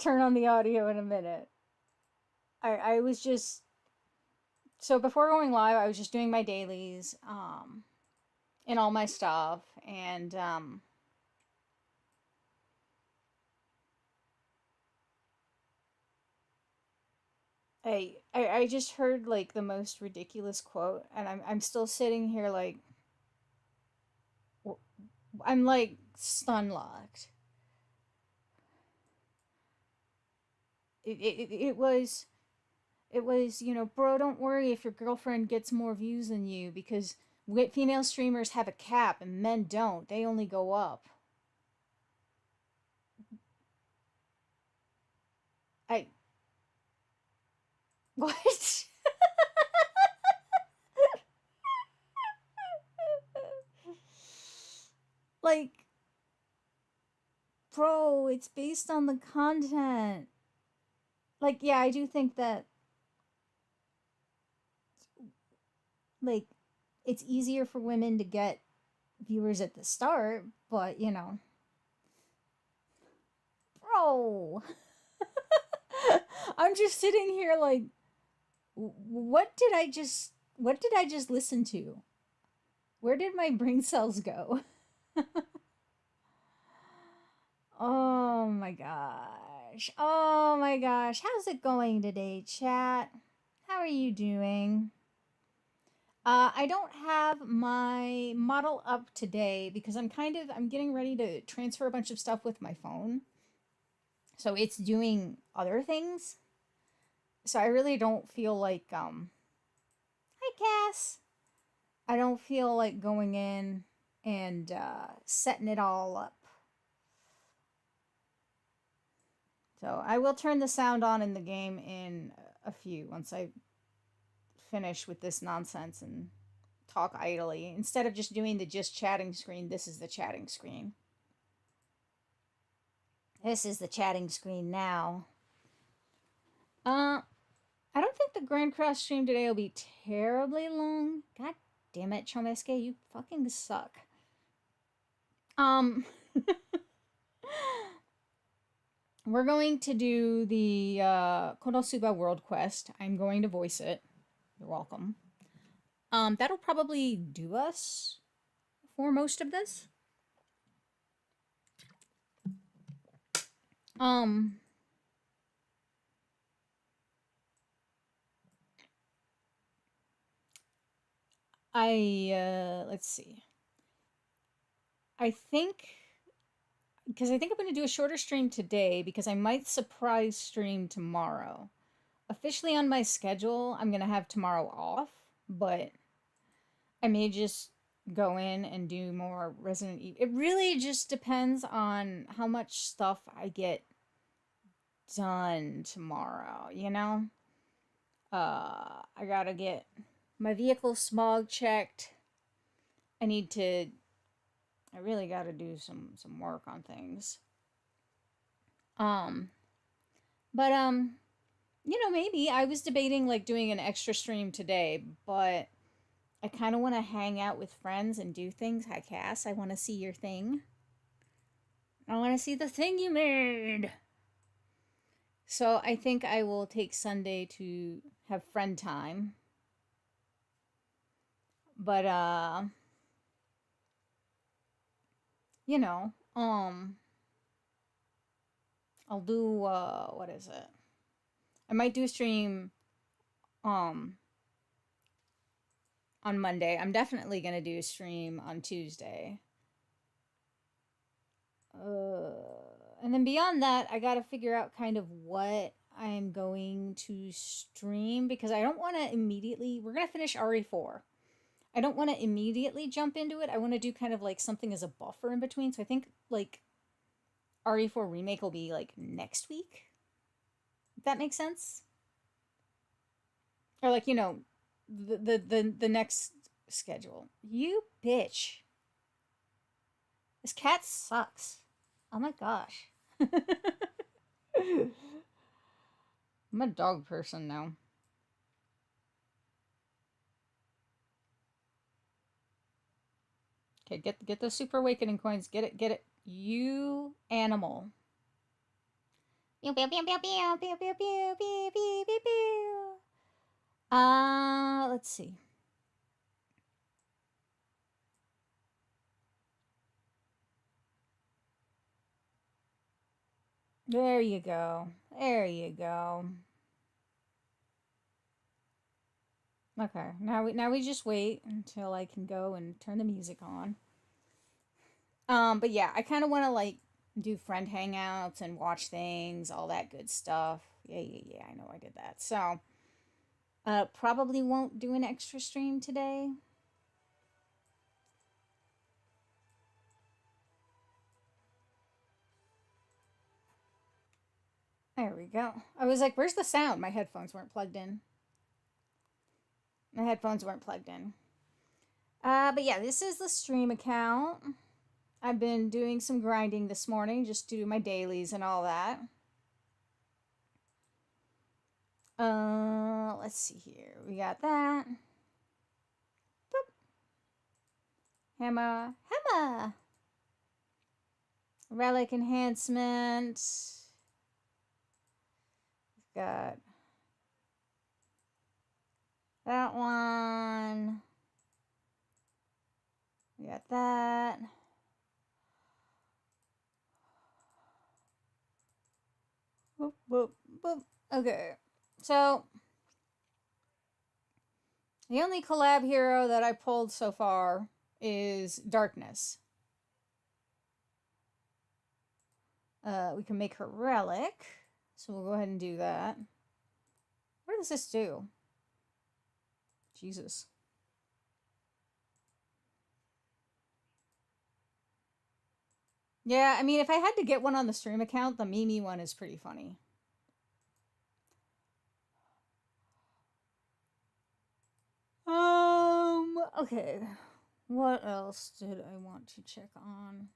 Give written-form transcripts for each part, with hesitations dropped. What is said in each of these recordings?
turn on the audio in a minute. I was just, so before going live, I was just doing my dailies, and all my stuff, and, I just heard like the most ridiculous quote, and I'm still sitting here like, I'm like stun locked. It was, bro, don't worry if your girlfriend gets more views than you because female streamers have a cap and men don't. They only go up. I what? Like, bro, it's based on the content. Like, yeah, I do think that like it's easier for women to get viewers at the start, but bro, I'm just sitting here like, what did I just listen to? Where did my brain cells go? Oh my gosh. Oh my gosh. How's it going today, chat? How are you doing? I don't have my model up today because I'm getting ready to transfer a bunch of stuff with my phone. So it's doing other things. So I really don't feel like hi Cass. I don't feel like going in and setting it all up. So I will turn the sound on in the game in a few once I finish with this nonsense and talk idly. Instead of just doing the just chatting screen, this is the chatting screen. This is the chatting screen now. I don't think the Grand Cross stream today will be terribly long. God damn it, Chomeske, you fucking suck. We're going to do the Konosuba World Quest. I'm going to voice it. You're welcome. That'll probably do us for most of this. Let's see. I think I'm going to do a shorter stream today because I might surprise stream tomorrow. Officially on my schedule, I'm going to have tomorrow off, but I may just go in and do more Resident Evil. It really just depends on how much stuff I get done tomorrow, I gotta get my vehicle smog checked. I really gotta do some work on things. Um, but maybe I was debating like doing an extra stream today, but I kind of want to hang out with friends and do things. Hi, Cass. I want to see your thing. I want to see the thing you made. So I think I will take Sunday to have friend time. But, I'll do, what is it? I might do a stream, on Monday. I'm definitely going to do a stream on Tuesday. And then beyond that, I got to figure out kind of what I'm going to stream because I don't want to immediately. We're going to finish RE4. I don't want to immediately jump into it. I want to do kind of like something as a buffer in between. So I think like RE4 Remake will be like next week. If that makes sense. Or like, the next schedule. You bitch. This cat sucks. Oh my gosh. I'm a dog person now. Okay, get the super awakening coins. Get it. You animal. Pew, pew, pew, pew, pew, pew, pew, pew, pew, pew, pew, pew. Let's see. There you go. There you go. Okay, now we just wait until I can go and turn the music on. But yeah, I kind of want to like do friend hangouts and watch things, all that good stuff. Yeah, I know I did that. So, probably won't do an extra stream today. There we go. I was like, where's the sound? My headphones weren't plugged in. But yeah, this is the stream account. I've been doing some grinding this morning just to do my dailies and all that. Let's see here. We got that. Boop. Hammer. Relic enhancement. We've got that one. We got that. Boop, boop, boop. Okay. So, the only collab hero that I pulled so far is Darkness. We can make her relic. So we'll go ahead and do that. What does this do? Jesus. Yeah, I mean, if I had to get one on the stream account, the Mimi one is pretty funny. Okay. What else did I want to check on?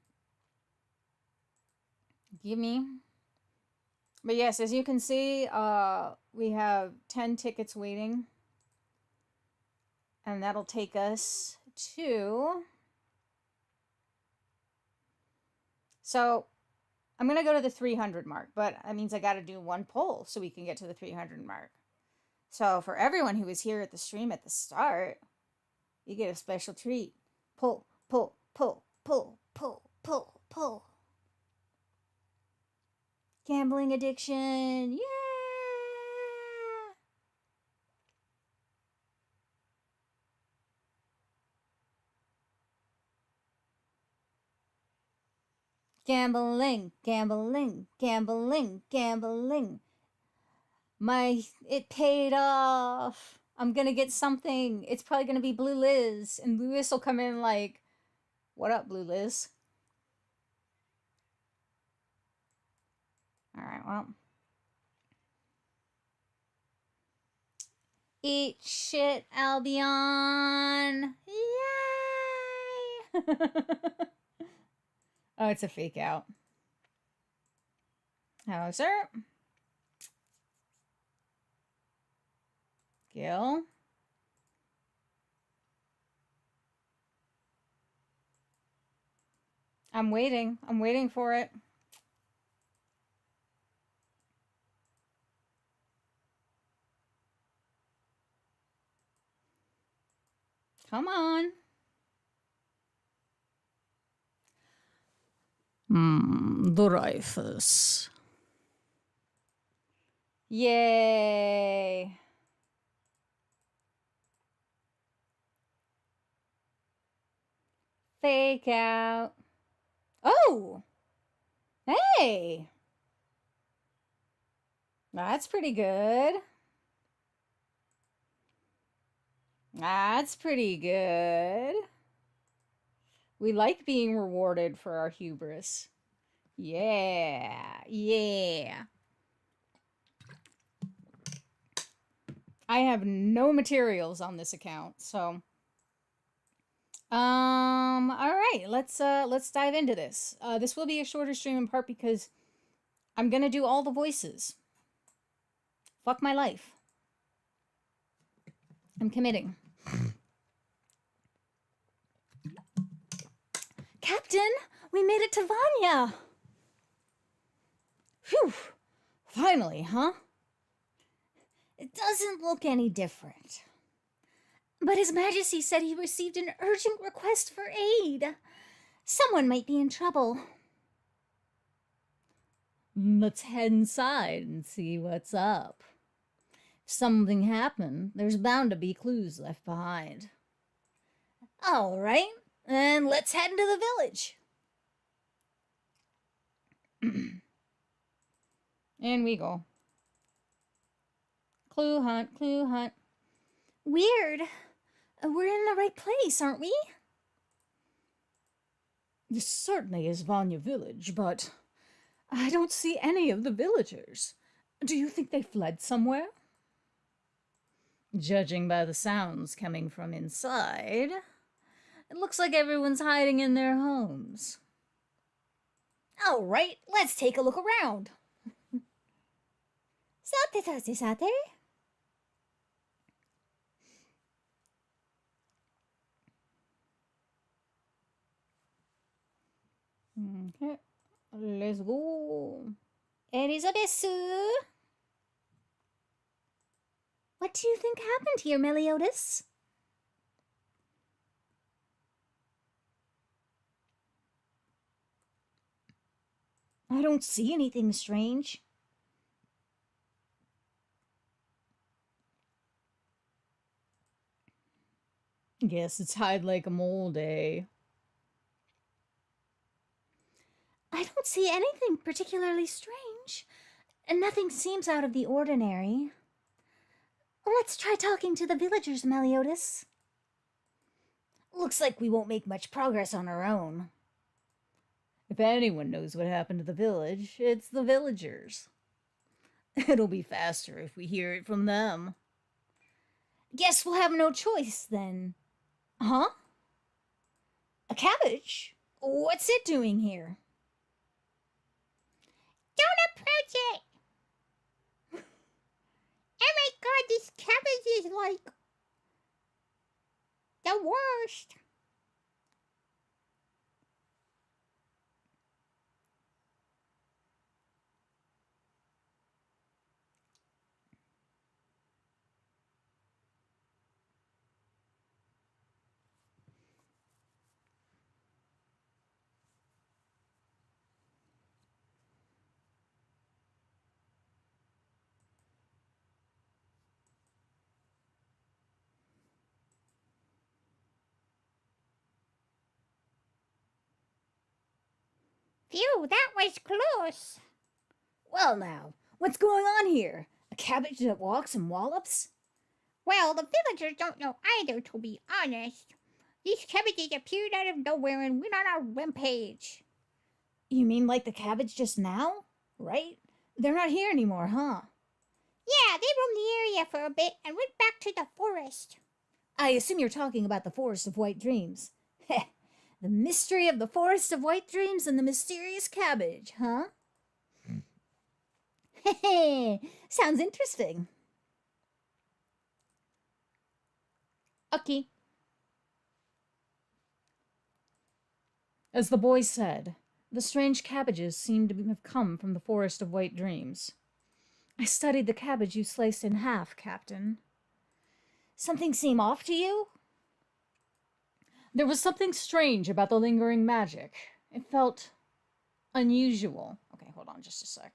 Gimme. But yes, as you can see, we have 10 tickets waiting. And that'll take us to... So, I'm going to go to the 300 mark, but that means I got to do one poll so we can get to the 300 mark. So, for everyone who was here at the stream at the start, you get a special treat. Pull, pull, pull, pull, pull, pull, pull. Gambling addiction. Yeah! Gambling, gambling, gambling, gambling. It paid off. I'm gonna get something. It's probably gonna be Blue Liz. And Lewis will come in like, what up, Blue Liz? Alright, well. Eat shit, Albion. Yay! Oh, it's a fake out. Hello, sir. Gil. I'm waiting. I'm waiting for it. Come on. The rifles. Yay. Fake out. Oh! Hey! That's pretty good. That's pretty good. We like being rewarded for our hubris. Yeah. Yeah. I have no materials on this account, so... all right, let's dive into this. This will be a shorter stream in part because I'm gonna do all the voices. Fuck my life. I'm committing. Captain, we made it to Vanya. Phew. Finally, huh? It doesn't look any different. But His Majesty said he received an urgent request for aid. Someone might be in trouble. Let's head inside and see what's up. If something happened, there's bound to be clues left behind. All right, and let's head into the village. And we go. Clue hunt, clue hunt. Weird. We're in the right place, aren't we? This certainly is Vanya Village, but I don't see any of the villagers. Do you think they fled somewhere? Judging by the sounds coming from inside, it looks like everyone's hiding in their homes. All right, let's take a look around. Sate, sate, sate. Okay, let's go. Elizabeth, what do you think happened here, Meliodas? I don't see anything strange. Guess it's hide like a mole day. I don't see anything particularly strange, and nothing seems out of the ordinary. Let's try talking to the villagers, Meliodas. Looks like we won't make much progress on our own. If anyone knows what happened to the village, it's the villagers. It'll be faster if we hear it from them. Guess we'll have no choice then. Huh? A cabbage? What's it doing here? Don't approach it! Oh my god, this cabbage is like the worst. Phew, that was close. Well now, what's going on here? A cabbage that walks and wallops? Well, the villagers don't know either, to be honest. These cabbages appeared out of nowhere and went on a rampage. You mean like the cabbage just now? Right? They're not here anymore, huh? Yeah, they roamed the area for a bit and went back to the forest. I assume you're talking about the Forest of White Dreams. Heh, the mystery of the Forest of White Dreams and the mysterious cabbage, huh? Hey, sounds interesting. Okay. As the boy said, the strange cabbages seemed to have come from the Forest of White Dreams. I studied the cabbage you sliced in half, Captain. Something seem off to you? There was something strange about the lingering magic. It felt unusual. Okay, hold on just a sec.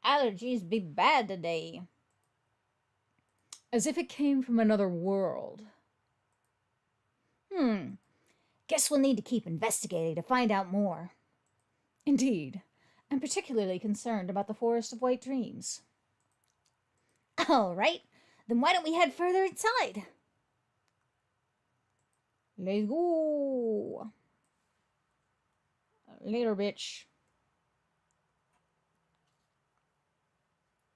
Allergies be bad today. As if it came from another world. Guess we'll need to keep investigating to find out more. Indeed. I'm particularly concerned about the Forest of White Dreams. All right, then why don't we head further inside? Let's go. Later, bitch.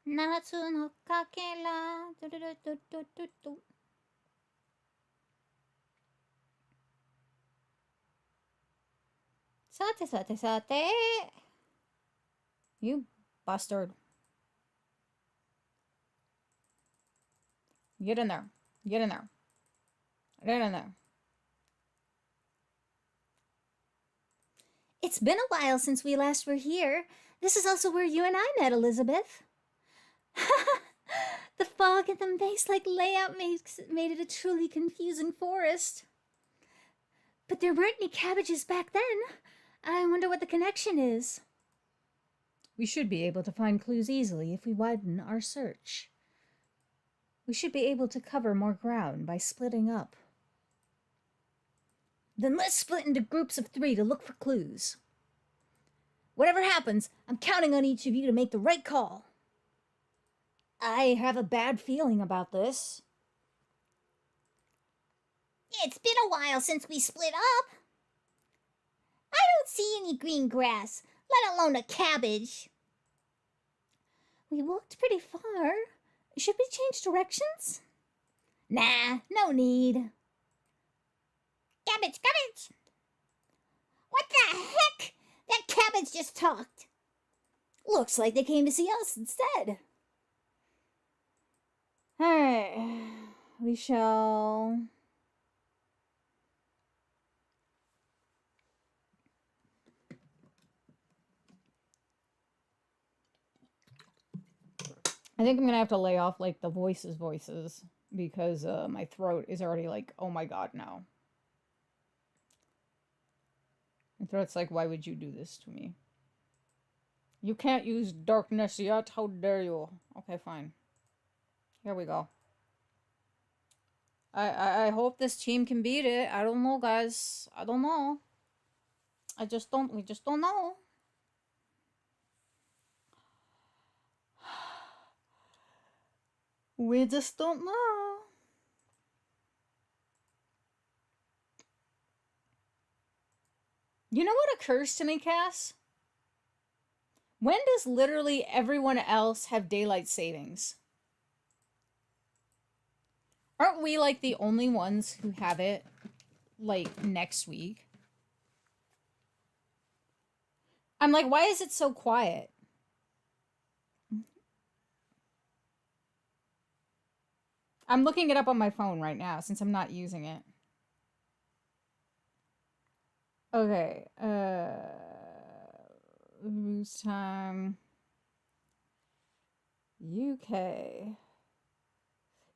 Natsu no kakela. Sate, sate, sate. You bastard. Get in there. Get in there. Right on there. It's been a while since we last were here. This is also where you and I met, Elizabeth. The fog and the maze-like layout made it a truly confusing forest. But there weren't any cabbages back then. I wonder what the connection is. We should be able to find clues easily if we widen our search. We should be able to cover more ground by splitting up. Then let's split into groups of 3 to look for clues. Whatever happens, I'm counting on each of you to make the right call. I have a bad feeling about this. It's been a while since we split up. I don't see any green grass, let alone a cabbage. We walked pretty far. Should we change directions? Nah, no need. Cabbage, cabbage! What the heck? That cabbage just talked. Looks like they came to see us instead. Alright. We shall... I think I'm gonna have to lay off, like, the voices, because my throat is already like, oh my god, no. My throat's like, why would you do this to me? You can't use darkness yet, how dare you? Okay, fine. Here we go. I hope this team can beat it. I don't know, guys. I don't know. We just don't know. We just don't know. You know what occurs to me, Cass? When does literally everyone else have daylight savings? Aren't we like the only ones who have it like next week? I'm like, why is it so quiet? I'm looking it up on my phone right now since I'm not using it. Okay, lose time. UK.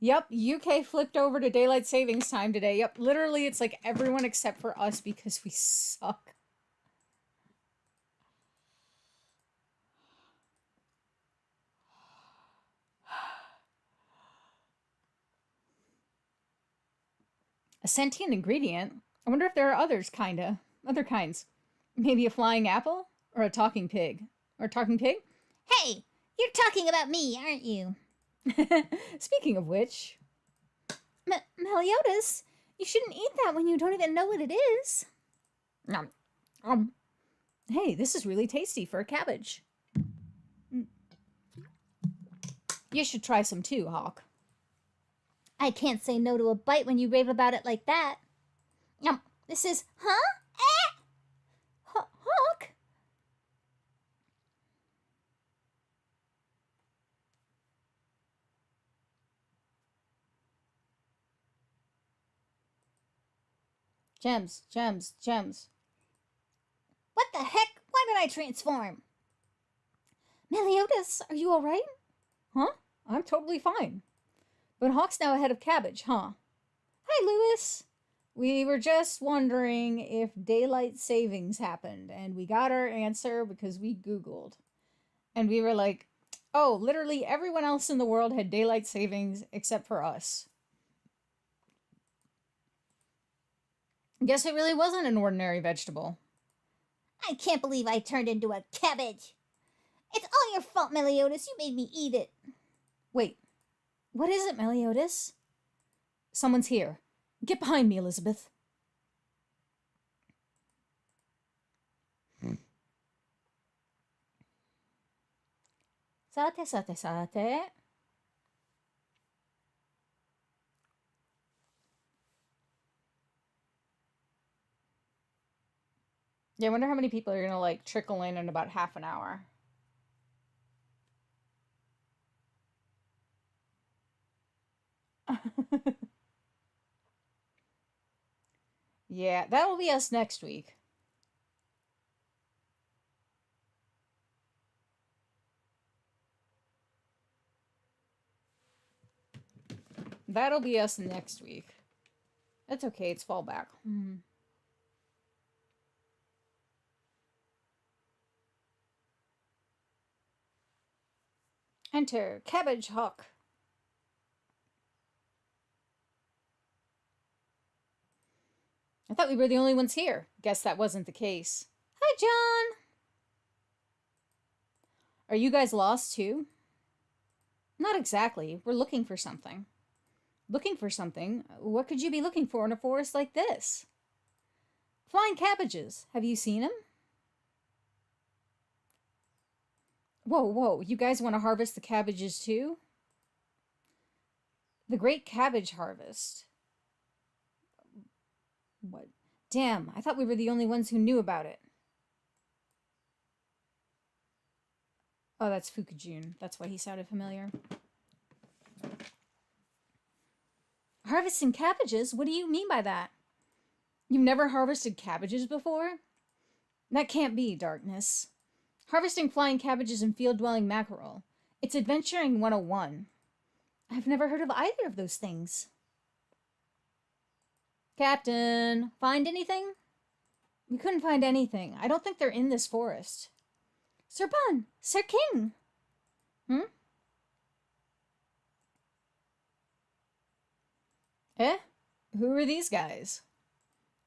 Yep, UK flipped over to daylight savings time today. Yep, literally it's like everyone except for us because we suck. A sentient ingredient? I wonder if there are others, kinda. Other kinds. Maybe a flying apple? Or a talking pig? Or a talking pig? Hey, you're talking about me, aren't you? Speaking of which... Meliodas, you shouldn't eat that when you don't even know what it is. Hey, this is really tasty for a cabbage. You should try some too, Hawk. I can't say no to a bite when you rave about it like that. This is, huh? Hawk? Gems, gems, gems. What the heck? Why did I transform? Meliodas, are you alright? Huh? I'm totally fine. But Hawk's now ahead of Cabbage, huh? Hi, Lewis. We were just wondering if daylight savings happened, and we got our answer because we Googled. And we were like, oh, literally everyone else in the world had daylight savings except for us. Guess it really wasn't an ordinary vegetable. I can't believe I turned into a cabbage. It's all your fault, Meliodas. You made me eat it. Wait, what is it, Meliodas? Someone's here. Get behind me, Elizabeth. Sate, sate, sate. Yeah, I wonder how many people are gonna like trickle in about half an hour. Yeah, that'll be us next week. That'll be us next week. That's okay, it's fallback. Enter Cabbage Hawk. I thought we were the only ones here. Guess that wasn't the case. Hi, John! Are you guys lost too? Not exactly. We're looking for something. Looking for something? What could you be looking for in a forest like this? Flying cabbages. Have you seen them? Whoa, whoa. You guys want to harvest the cabbages too? The Great Cabbage Harvest. What? Damn, I thought we were the only ones who knew about it. Oh, that's Fukujun. That's why he sounded familiar. Harvesting cabbages? What do you mean by that? You've never harvested cabbages before? That can't be, Darkness. Harvesting flying cabbages and field-dwelling mackerel. It's Adventuring 101. I've never heard of either of those things. Captain, find anything? We couldn't find anything. I don't think they're in this forest. Sir Bun! Sir King! Eh? Who are these guys?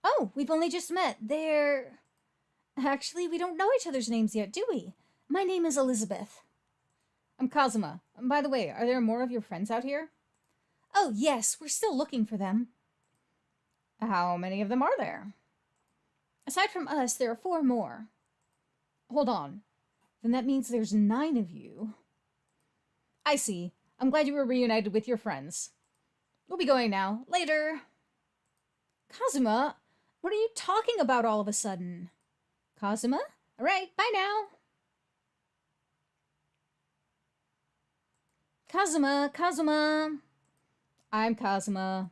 Oh, we've only just met. They're... Actually, we don't know each other's names yet, do we? My name is Elizabeth. I'm Kazuma. By the way, are there more of your friends out here? Oh, yes, we're still looking for them. How many of them are there? Aside from us, there are 4 more. Hold on. Then that means there's 9 of you. I see. I'm glad you were reunited with your friends. We'll be going now. Later. Kazuma, what are you talking about all of a sudden? Kazuma? All right, bye now. Kazuma, Kazuma. I'm Kazuma.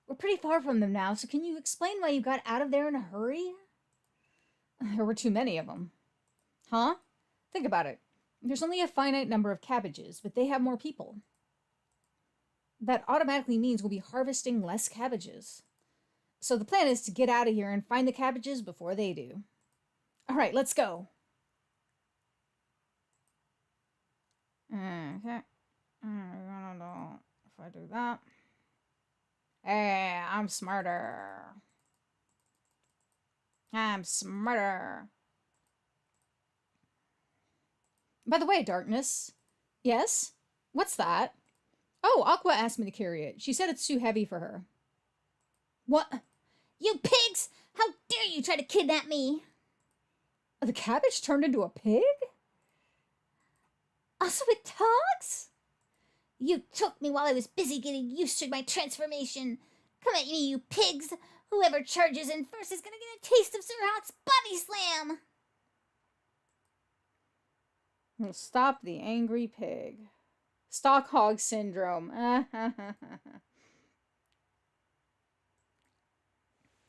We're pretty far from them now, so can you explain why you got out of there in a hurry? There were too many of them. Huh? Think about it. There's only a finite number of cabbages, but they have more people. That automatically means we'll be harvesting less cabbages. So the plan is to get out of here and find the cabbages before they do. All right, let's go. Okay. I don't know if I do that. Hey, I'm smarter. I'm smarter. By the way, Darkness. Yes? What's that? Oh, Aqua asked me to carry it. She said it's too heavy for her. What? You pigs! How dare you try to kidnap me? The cabbage turned into a pig? Also it talks? You took me while I was busy getting used to my transformation. Come at me, you pigs! Whoever charges in first is gonna get a taste of Sir Hawk's body slam! We'll stop the angry pig. Stock hog syndrome.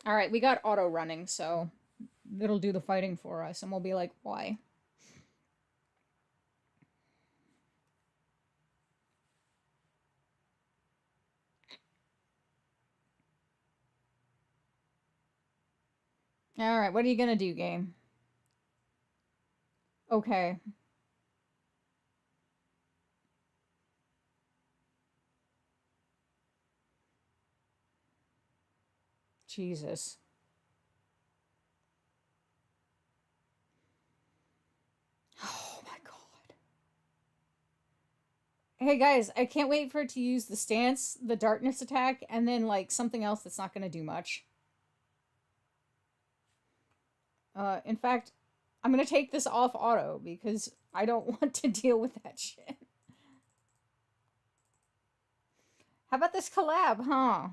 Alright, we got auto running, so it'll do the fighting for us, and we'll be like, why? Alright, what are you gonna do, game? Okay. Jesus. Oh my god. Hey guys, I can't wait for it to use the stance, the darkness attack, and then like something else that's not gonna do much. In fact, I'm gonna take this off auto because I don't want to deal with that shit. How about this collab, huh?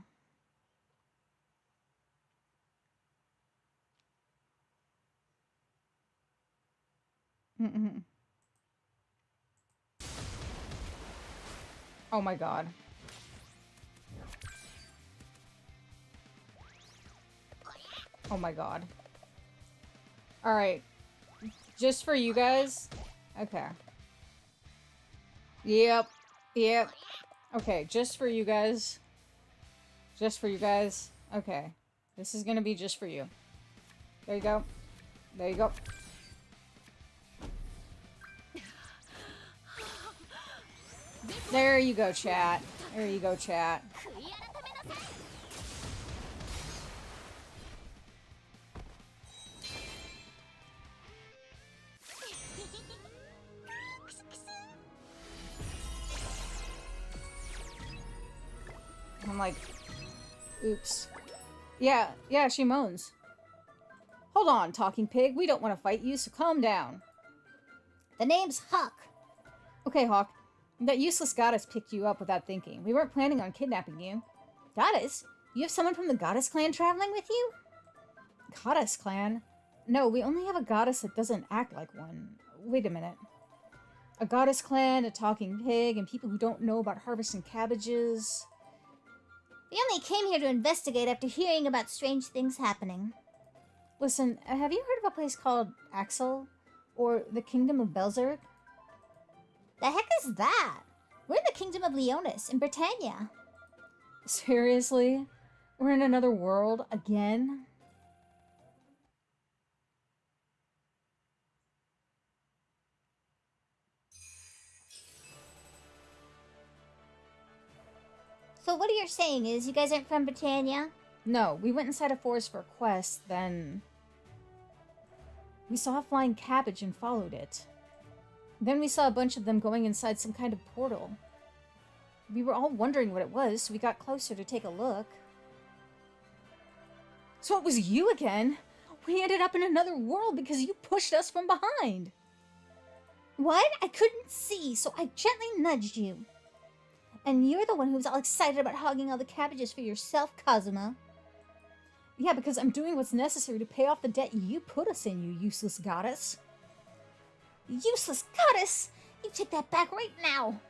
Oh my god. Oh my god. Alright. Just for you guys? Okay. Yep. Yep. Okay, just for you guys. Just for you guys. Okay. This is gonna be just for you. There you go. There you go. There you go, chat. There you go, chat. I'm like, oops. Yeah, she moans. Hold on, talking pig. We don't want to fight you, so calm down. The name's Huck. Okay, Hawk. That useless goddess picked you up without thinking. We weren't planning on kidnapping you. Goddess? You have someone from the goddess clan traveling with you? Goddess clan? No, we only have a goddess that doesn't act like one. Wait a minute. A goddess clan, a talking pig, and people who don't know about harvesting cabbages. We only came here to investigate after hearing about strange things happening. Listen, have you heard of a place called Axel? Or the Kingdom of Belzerk? The heck is that? We're in the Kingdom of Leonis, in Britannia. Seriously? We're in another world again? So what you're saying is you guys aren't from Britannia? No, we went inside a forest for a quest, then we saw a flying cabbage and followed it. Then we saw a bunch of them going inside some kind of portal. We were all wondering what it was, so we got closer to take a look. So it was you again? We ended up in another world because you pushed us from behind. What? I couldn't see, so I gently nudged you. And you're the one who was all excited about hogging all the cabbages for yourself, Kazuma. Yeah, because I'm doing what's necessary to pay off the debt you put us in, you useless goddess. Useless goddess! You take that back right now!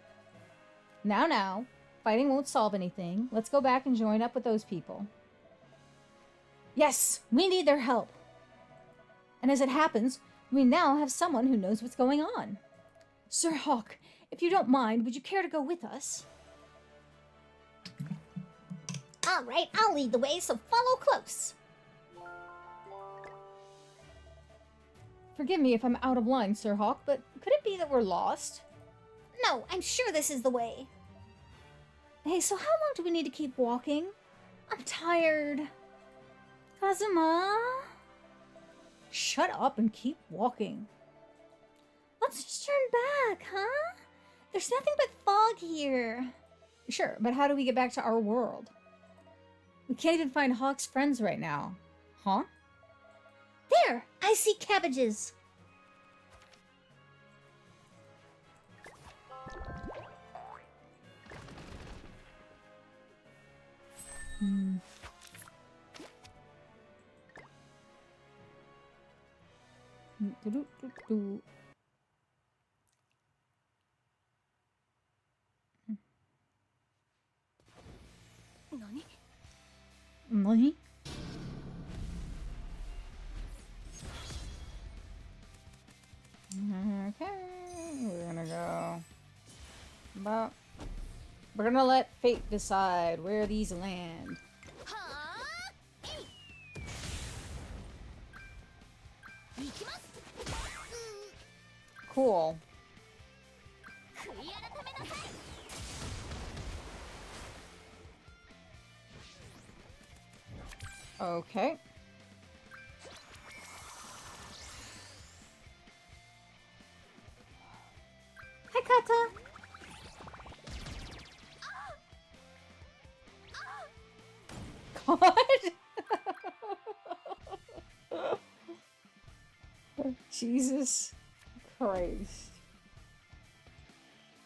Now. Fighting won't solve anything. Let's go back and join up with those people. Yes, we need their help. And as it happens, we now have someone who knows what's going on. Sir Hawk, if you don't mind, would you care to go with us? Alright, I'll lead the way, so follow close. Forgive me if I'm out of line, Sir Hawk, but could it be that we're lost? No, I'm sure this is the way. Hey, so how long do we need to keep walking? I'm tired. Kazuma? Shut up and keep walking. Let's just turn back, huh? There's nothing but fog here. Sure, but how do we get back to our world? We can't even find Hawk's friends right now. Huh? There! I see cabbages! Nani? Okay, we're gonna go. But we're gonna let fate decide where these land. Cool. Okay. Hi, Kata! God. Jesus Christ.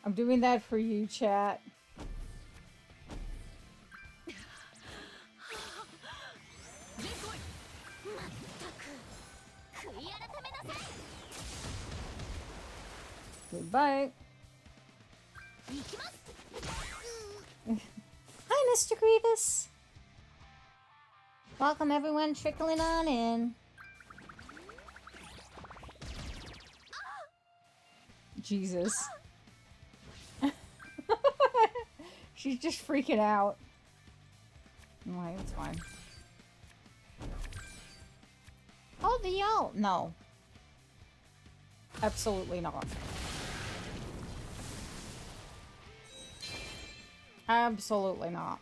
I'm doing that for you, chat. Goodbye. Hi, Mr. Grievous. Welcome everyone trickling on in. Jesus. She's just freaking out. Alright, it's fine. Oh, the y'all. No. Absolutely not. Absolutely not.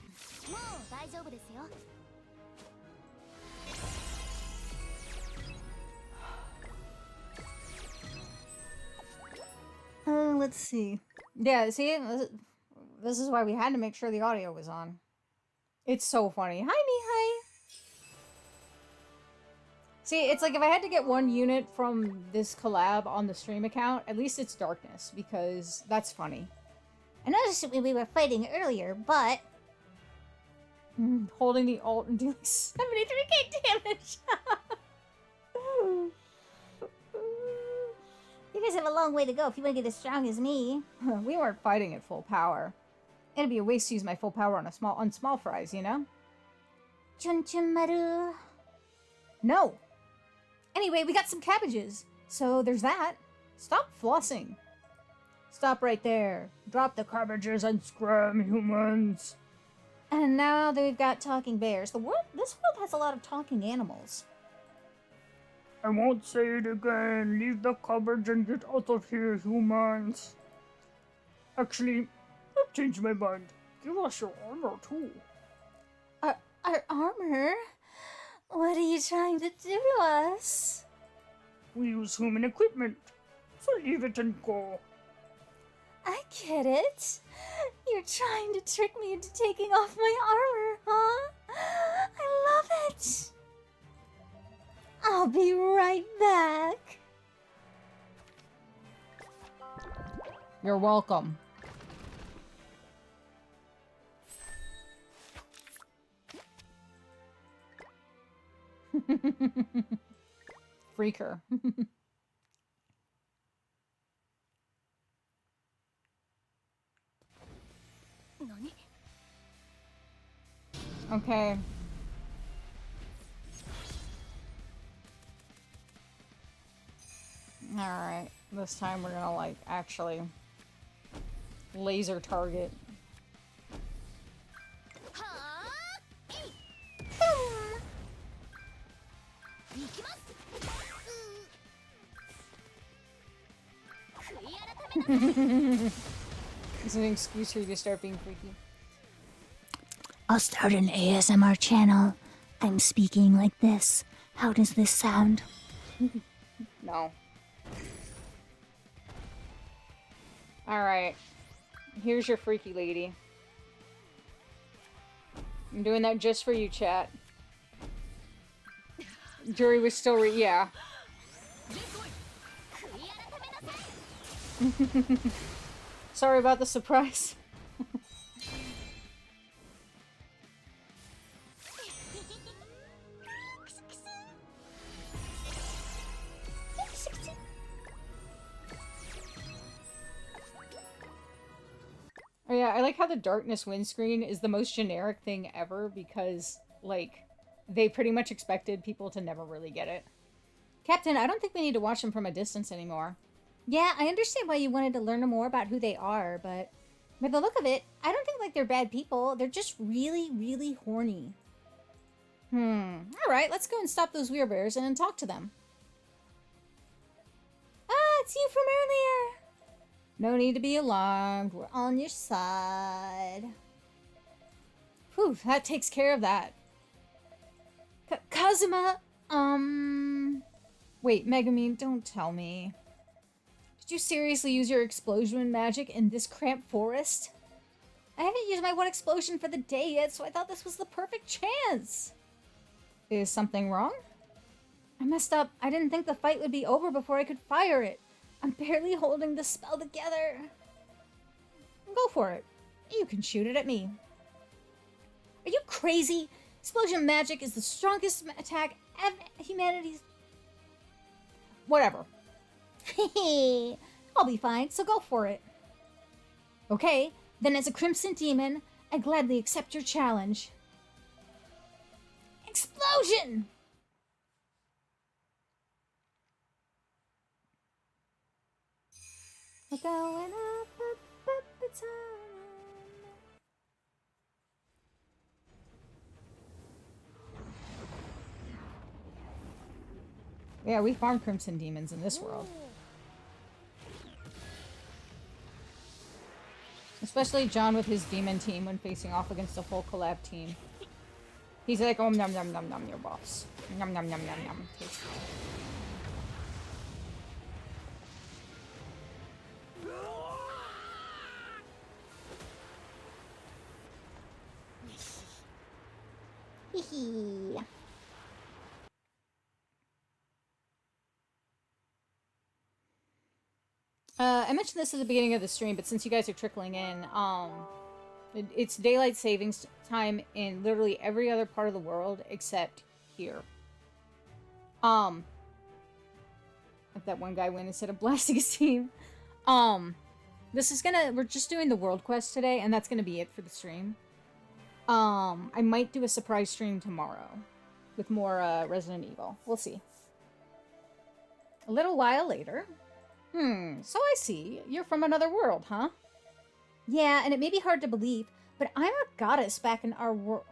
Let's see. Yeah, see, this is why we had to make sure the audio was on. It's so funny. Hi, Mihai. See, it's like if I had to get one unit from this collab on the stream account, at least it's darkness, because that's funny. I noticed that we were fighting earlier, but... Holding the alt and doing 73k damage! You guys have a long way to go if you want to get as strong as me. We weren't fighting at full power. It'd be a waste to use my full power on small fries, you know? Chun chun maru. No! Anyway, we got some cabbages. So there's that. Stop flossing. Stop right there. Drop the cabbages and scram, humans. And now that we've got talking bears, this world has a lot of talking animals. I won't say it again. Leave the cabbage and get out of here, humans. Actually, I've changed my mind. Give us your armor, too. Our armor? What are you trying to do to us? We use human equipment, so leave it and go. I get it. You're trying to trick me into taking off my armor, huh? I love it. I'll be right back. You're welcome. Freaker. Okay. Alright. This time we're gonna, like, actually laser target. It's an excuse for you to start being freaky. I'll start an ASMR channel. I'm speaking like this. How does this sound? No. Alright. Here's your freaky lady. I'm doing that just for you, chat. Jury was still yeah. Sorry about the surprise. Oh yeah, I like how the darkness windscreen is the most generic thing ever because, like, they pretty much expected people to never really get it. Captain, I don't think we need to watch them from a distance anymore. Yeah, I understand why you wanted to learn more about who they are, but by the look of it, I don't think like they're bad people. They're just really, really horny. Alright, let's go and stop those weirbears and then talk to them. Ah, it's you from earlier! No need to be alarmed. We're on your side. Whew, that takes care of that. Kazuma, Wait, Megami, don't tell me. Did you seriously use your explosion magic in this cramped forest? I haven't used my one explosion for the day yet, so I thought this was the perfect chance. Is something wrong? I messed up. I didn't think the fight would be over before I could fire it. I'm barely holding the spell together. Go for it. You can shoot it at me. Are you crazy? Explosion magic is the strongest attack humanity's... Whatever. I'll be fine, so go for it. Okay, then as a Crimson Demon, I gladly accept your challenge. Explode! explosion! We're going up the tunnel. Yeah, we farm Crimson Demons in this world. Especially John with his demon team when facing off against a full collab team. He's like, oh, nom nom nom nom, your boss. Nom nom nom nom nom. Tasty. Hee. I mentioned this at the beginning of the stream, but since you guys are trickling in, it's daylight savings time in literally every other part of the world except here. If that one guy went instead of blasting his team. This is we're just doing the world quest today, and that's gonna be it for the stream. I might do a surprise stream tomorrow with more Resident Evil. We'll see. A little while later. So I see. You're from another world, huh? Yeah, and it may be hard to believe, but I'm a goddess back in our world.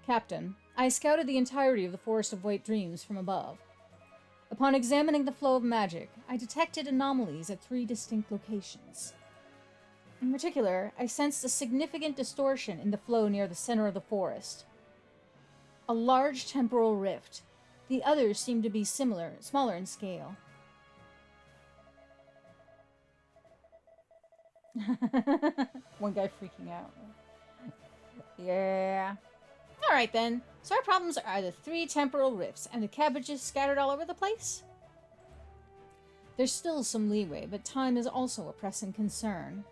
Captain, I scouted the entirety of the Forest of White Dreams from above. Upon examining the flow of magic, I detected anomalies at 3 distinct locations. In particular, I sensed a significant distortion in the flow near the center of the forest. A large temporal rift. The others seemed to be smaller in scale. One guy freaking out. Yeah. Alright then. So our problems are either 3 temporal rifts and the cabbages scattered all over the place? There's still some leeway, but time is also a pressing concern.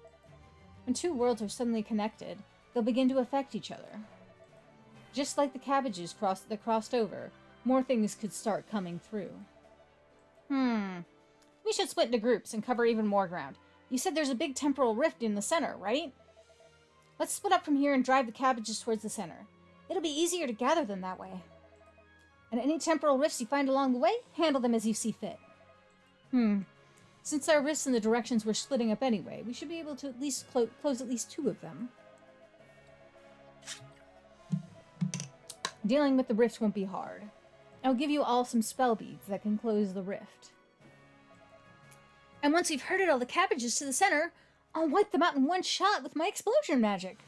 When 2 worlds are suddenly connected, they'll begin to affect each other. Just like the cabbages that crossed over, more things could start coming through. We should split into groups and cover even more ground. You said there's a big temporal rift in the center, right? Let's split up from here and drive the cabbages towards the center. It'll be easier to gather them that way. And any temporal rifts you find along the way, handle them as you see fit. Since there are rifts in the directions we're splitting up anyway, we should be able to at least close at least 2 of them. Dealing with the rift won't be hard. I'll give you all some spell beads that can close the rift. And once we've herded all the cabbages to the center, I'll wipe them out in one shot with my explosion magic.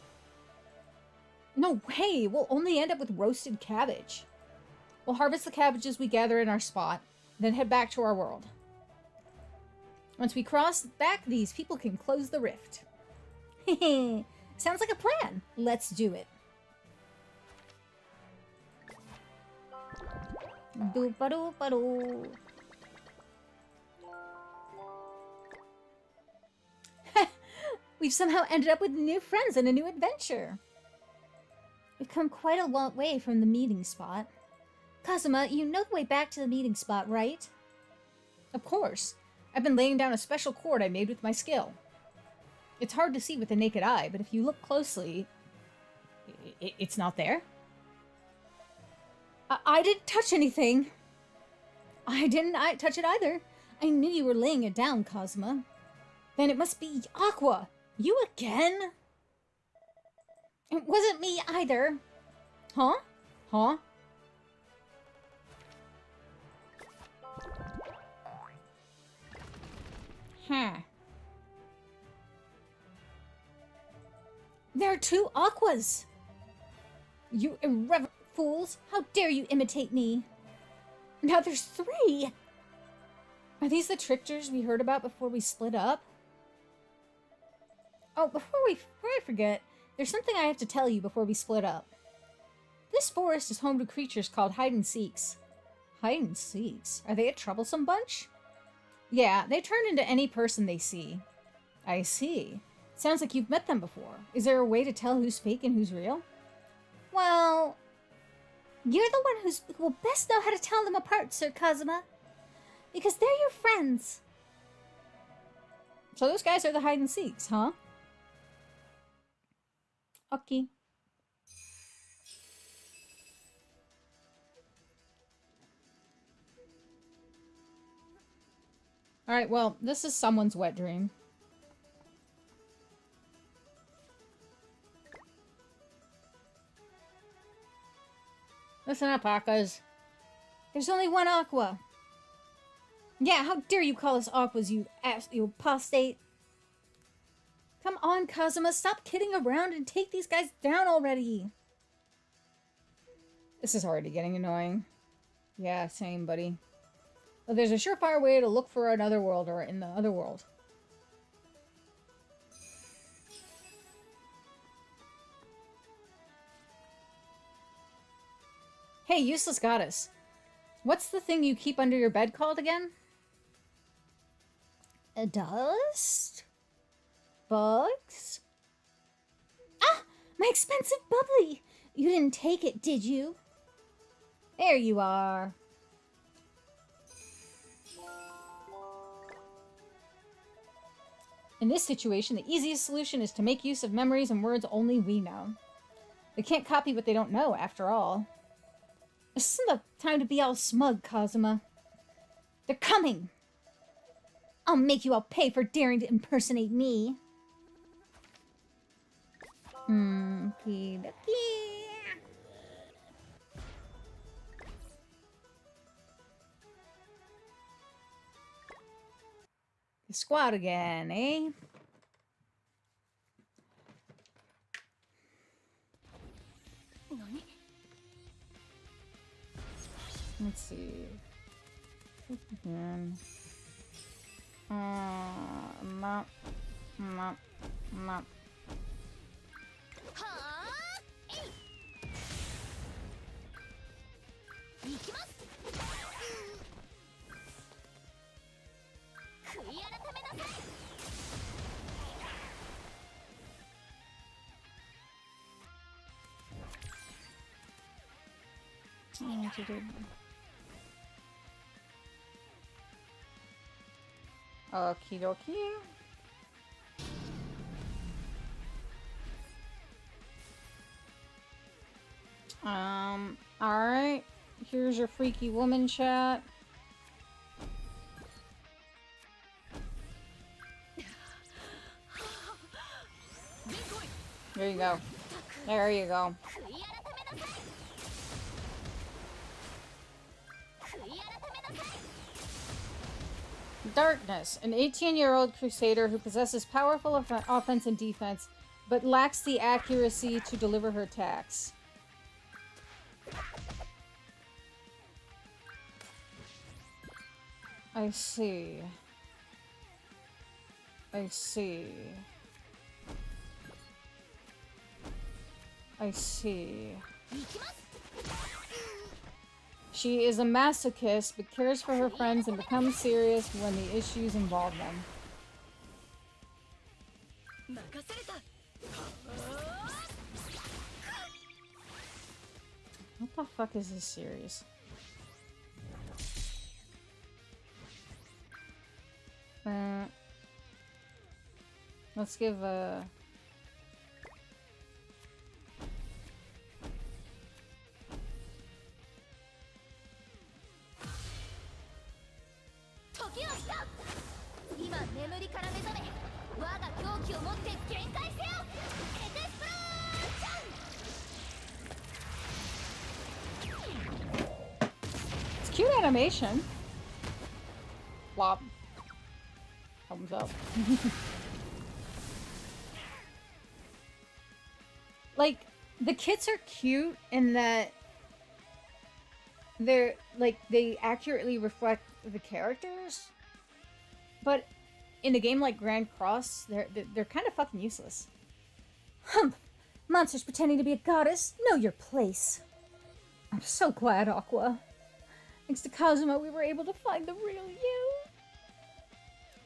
No way! We'll only end up with roasted cabbage. We'll harvest the cabbages we gather in our spot, then head back to our world. Once we cross back, these people can close the rift. Hehe, sounds like a plan. Let's do it. Doop-a-doop-a-doo. We've somehow ended up with new friends and a new adventure. We've come quite a long way from the meeting spot. Kazuma, you know the way back to the meeting spot, right? Of course. I've been laying down a special cord I made with my skill. It's hard to see with the naked eye, but if you look closely, it's not there. I didn't touch anything. I didn't touch it either. I knew you were laying it down, Kazuma. Then it must be Aqua. You again? It wasn't me either. Huh? Huh? There are 2 Aquas! You irreverent fools! How dare you imitate me? Now there's 3! Are these the tricksters we heard about before we split up? Oh, before I forget, there's something I have to tell you before we split up. This forest is home to creatures called hide-and-seeks. Hide-and-seeks? Are they a troublesome bunch? Yeah, they turn into any person they see. I see. Sounds like you've met them before. Is there a way to tell who's fake and who's real? Well, you're the one who will best know how to tell them apart, Sir Kazuma. Because they're your friends. So those guys are the hide-and-seeks, huh? Okay. Alright, well, this is someone's wet dream. Listen up, Aquas. There's only one Aqua. Yeah, how dare you call us Aquas, you apostate. Come on, Kazuma, stop kidding around and take these guys down already. This is already getting annoying. Yeah, same, buddy. But there's a surefire way to look for another world, or in the other world. Hey, useless goddess. What's the thing you keep under your bed called again? A dust? Bugs? Ah! My expensive bubbly! You didn't take it, did you? There you are. In this situation, the easiest solution is to make use of memories and words only we know. They can't copy what they don't know, after all. This isn't the time to be all smug, Kazuma. They're coming! I'll make you all pay for daring to impersonate me. Okie dokie. The squad again, eh? Let's see. Again. Mop. Mop. Mop. Okie dokie. Alright. Here's your freaky woman chat. There you go. There you go. Darkness, an 18-year-old crusader who possesses powerful offense and defense, but lacks the accuracy to deliver her attacks. I see. I see. I see. She is a masochist, but cares for her friends and becomes serious when the issues involve them. What the fuck is this series? Let's give a... It's cute animation. Flop. Thumbs up. Like, the kits are cute in that they're, like, they accurately reflect the characters. But in a game like Grand Cross, they're kind of fucking useless. Humph! Monsters pretending to be a goddess, know your place. I'm so glad, Aqua. Thanks to Kazuma, we were able to find the real you.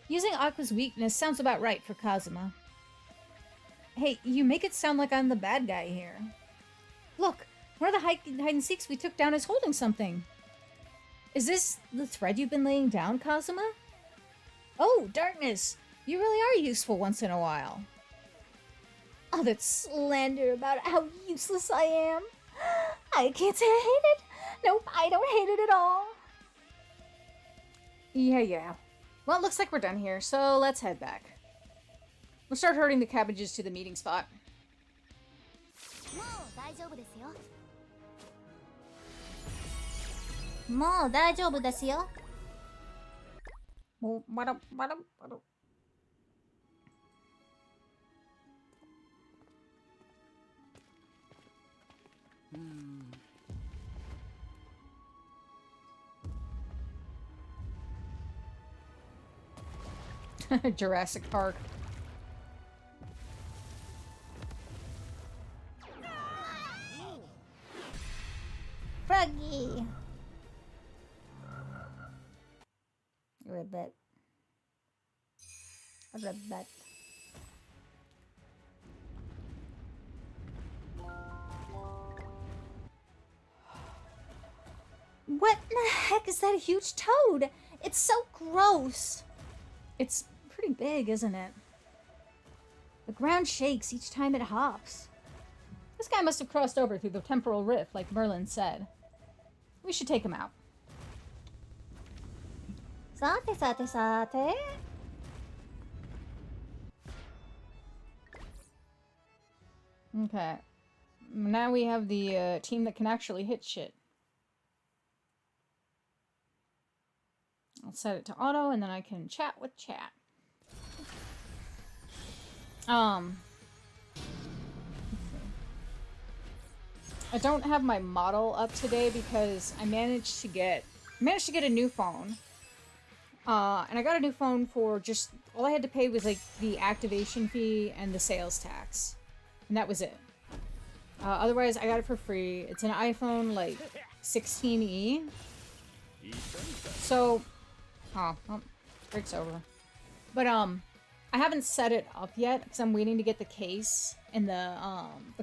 Using Aqua's weakness sounds about right for Kazuma. Hey, you make it sound like I'm the bad guy here. Look, one of the hide and seeks we took down is holding something. Is this the thread you've been laying down, Kazuma? Oh, Darkness! You really are useful once in a while. All that slander about how useless I am. I can't say I hate it. Nope, I don't hate it at all. Yeah. Well, it looks like we're done here, so let's head back. We'll start herding the cabbages to the meeting spot. もう大丈夫ですよ。もう大丈夫ですよ。Well, Jurassic Park. Froggy. Ribbit. Ribbit. What in the heck is that huge toad? It's so gross. It's pretty big, isn't it? The ground shakes each time it hops. This guy must have crossed over through the temporal rift, like Merlin said. We should take him out. さてさてさて。Okay. Now we have the team that can actually hit shit. I'll set it to auto, and then I can chat with chat. Let's see. I don't have my model up today because I managed to get a new phone. And I got a new phone for just all I had to pay was like the activation fee and the sales tax, and that was it. Otherwise, I got it for free. It's an iPhone like 16e. So, oh, break's over. But I haven't set it up yet because I'm waiting to get the case and the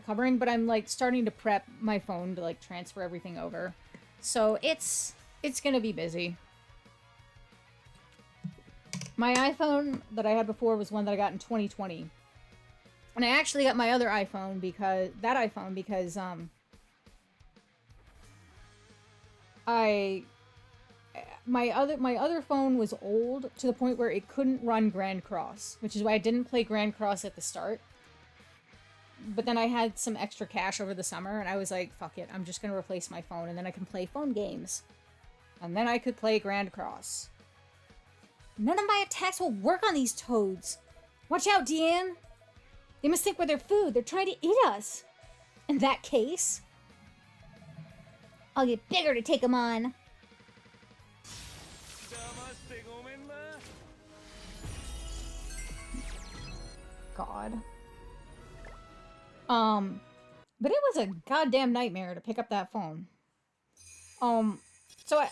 covering. But I'm like starting to prep my phone to like transfer everything over. So it's gonna be busy. My iPhone that I had before was one that I got in 2020. And I actually got my other iPhone because my other phone was old to the point where it couldn't run Grand Cross, which is why I didn't play Grand Cross at the start. But then I had some extra cash over the summer and I was like, fuck it, I'm just gonna replace my phone and then I can play phone games. And then I could play Grand Cross. None of my attacks will work on these toads. Watch out, Deanne. They must think we're their food. They're trying to eat us. In that case, I'll get bigger to take them on. God. But it was a goddamn nightmare to pick up that phone. So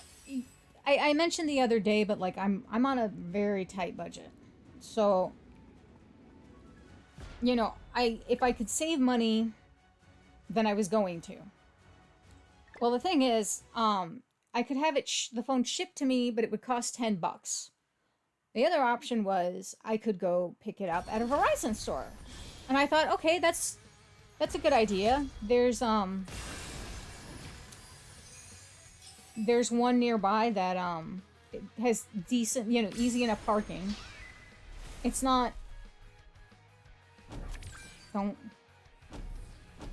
I mentioned the other day, but like I'm on a very tight budget. So, you know, if I could save money, then I was going to. Well, the thing is, I could have the phone shipped to me, but it would cost $10. The other option was I could go pick it up at a Verizon store. And I thought, okay, that's a good idea. There's one nearby that it has decent, you know, easy enough parking. It's not. Don't.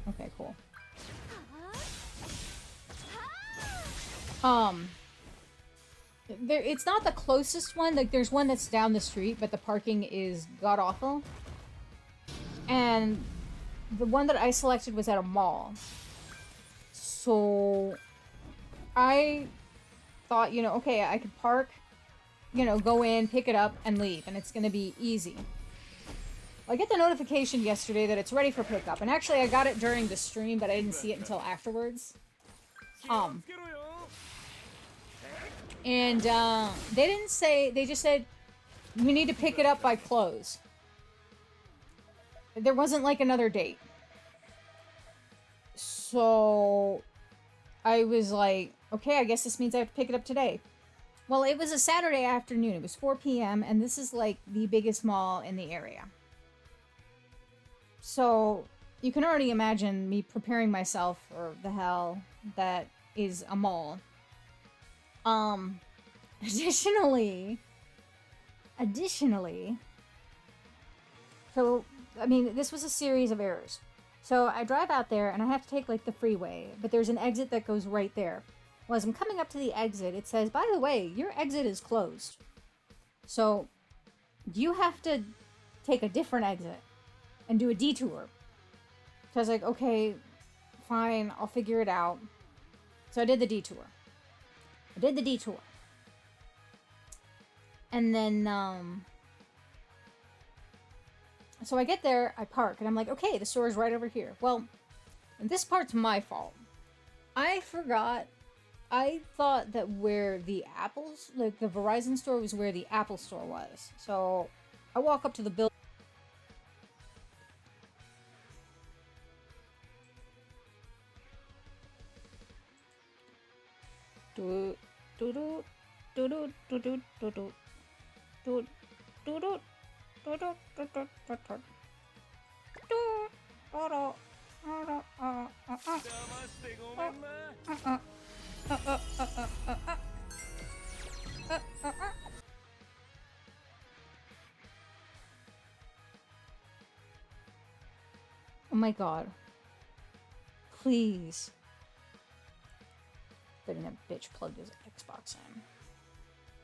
Okay, cool. It's not the closest one. Like, there's one that's down the street, but the parking is god-awful. And the one that I selected was at a mall. So I thought, you know, okay, I could park, you know, go in, pick it up, and leave, and it's gonna be easy. I get the notification yesterday that it's ready for pickup, and actually I got it during the stream, but I didn't see it until afterwards. And they didn't say, they just said, you need to pick it up by close. There wasn't like another date. So I was like, okay, I guess this means I have to pick it up today. Well, it was a Saturday afternoon. It was 4 p.m. and this is like the biggest mall in the area. So you can already imagine me preparing myself for the hell that is a mall. Additionally, Additionally, so, I mean, this was a series of errors. So I drive out there and I have to take like the freeway, but there's an exit that goes right there. Well, as I'm coming up to the exit, it says, by the way, your exit is closed. So you have to take a different exit and do a detour. So I was like, okay, fine, I'll figure it out. So I did the detour. And then, so I get there, I park, and I'm like, okay, the store is right over here. Well, this part's my fault. I forgot. I thought that where the Apple's, like the Verizon store was where the Apple store was. So I walk up to the building. Oh my god. Please. But that bitch plugged his Xbox in.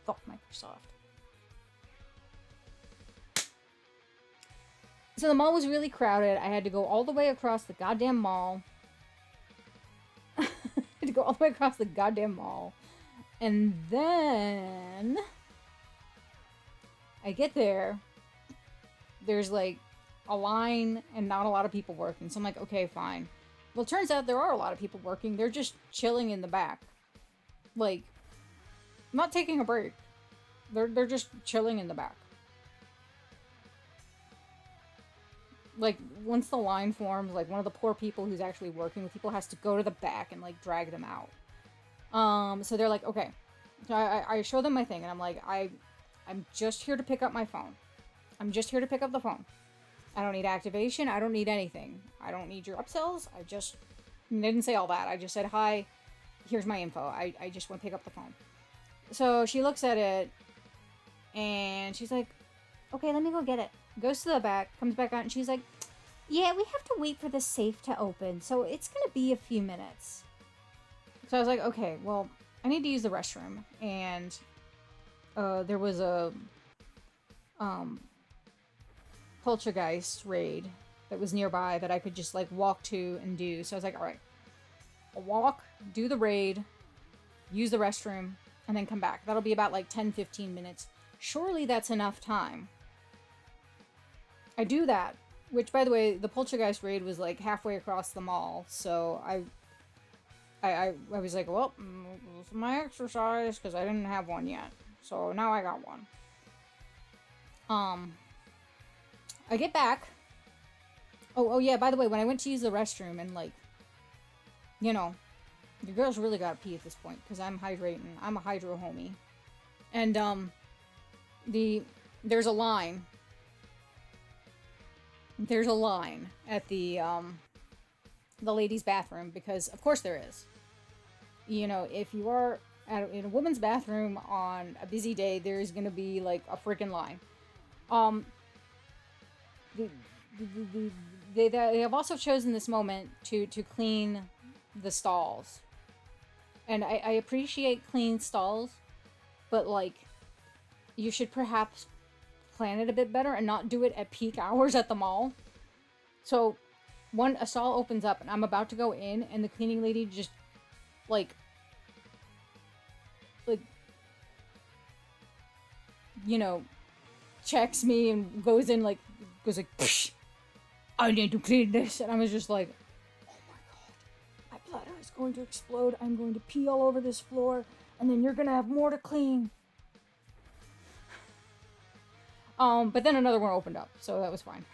Fuck Microsoft. So the mall was really crowded. I had to go all the way across the goddamn mall. I had to go all the way across the goddamn mall. And then I get there. There's like a line and not a lot of people working. So I'm like, okay, fine. Well, it turns out there are a lot of people working. They're just chilling in the back. Like, not taking a break. They're just chilling in the back. Like, once the line forms, like, one of the poor people who's actually working with people has to go to the back and, like, drag them out. So they're like, okay. So I show them my thing, and I'm like, I'm just here to pick up my phone. I'm just here to pick up the phone. I don't need activation. I don't need anything. I don't need your upsells. I didn't say all that. I just said, hi, here's my info. I just want to pick up the phone. So she looks at it, and she's like, okay, let me go get it. Goes to the back, comes back out, and she's like, yeah, we have to wait for the safe to open, so it's going to be a few minutes. So I was like, okay, well, I need to use the restroom, and there was a poltergeist raid that was nearby that I could just, like, walk to and do. So I was like, alright, I'll walk, do the raid, use the restroom, and then come back. That'll be about, like, 10-15 minutes. Surely that's enough time. I do that, which, by the way, the poltergeist raid was, like, halfway across the mall, so I was like, well, this is my exercise, because I didn't have one yet. So now I got one. I get back. Oh yeah, by the way, when I went to use the restroom and, like, you know, your girl's really gotta pee at this point, because I'm hydrating. I'm a hydro homie. And, there's a line. There's a line at the ladies' bathroom, because, of course there is. You know, if you are in a woman's bathroom on a busy day, there's gonna be, like, a freaking line. They have also chosen this moment to clean the stalls. And I appreciate clean stalls, but, like, you should perhaps plan it a bit better and not do it at peak hours at the mall. So, a stall opens up and I'm about to go in, and the cleaning lady just, like, you know, checks me and goes like, Psh, I need to clean this. And I was just like, oh my god, my bladder is going to explode. I'm going to pee all over this floor, and then you're gonna have more to clean. But then another one opened up, so that was fine.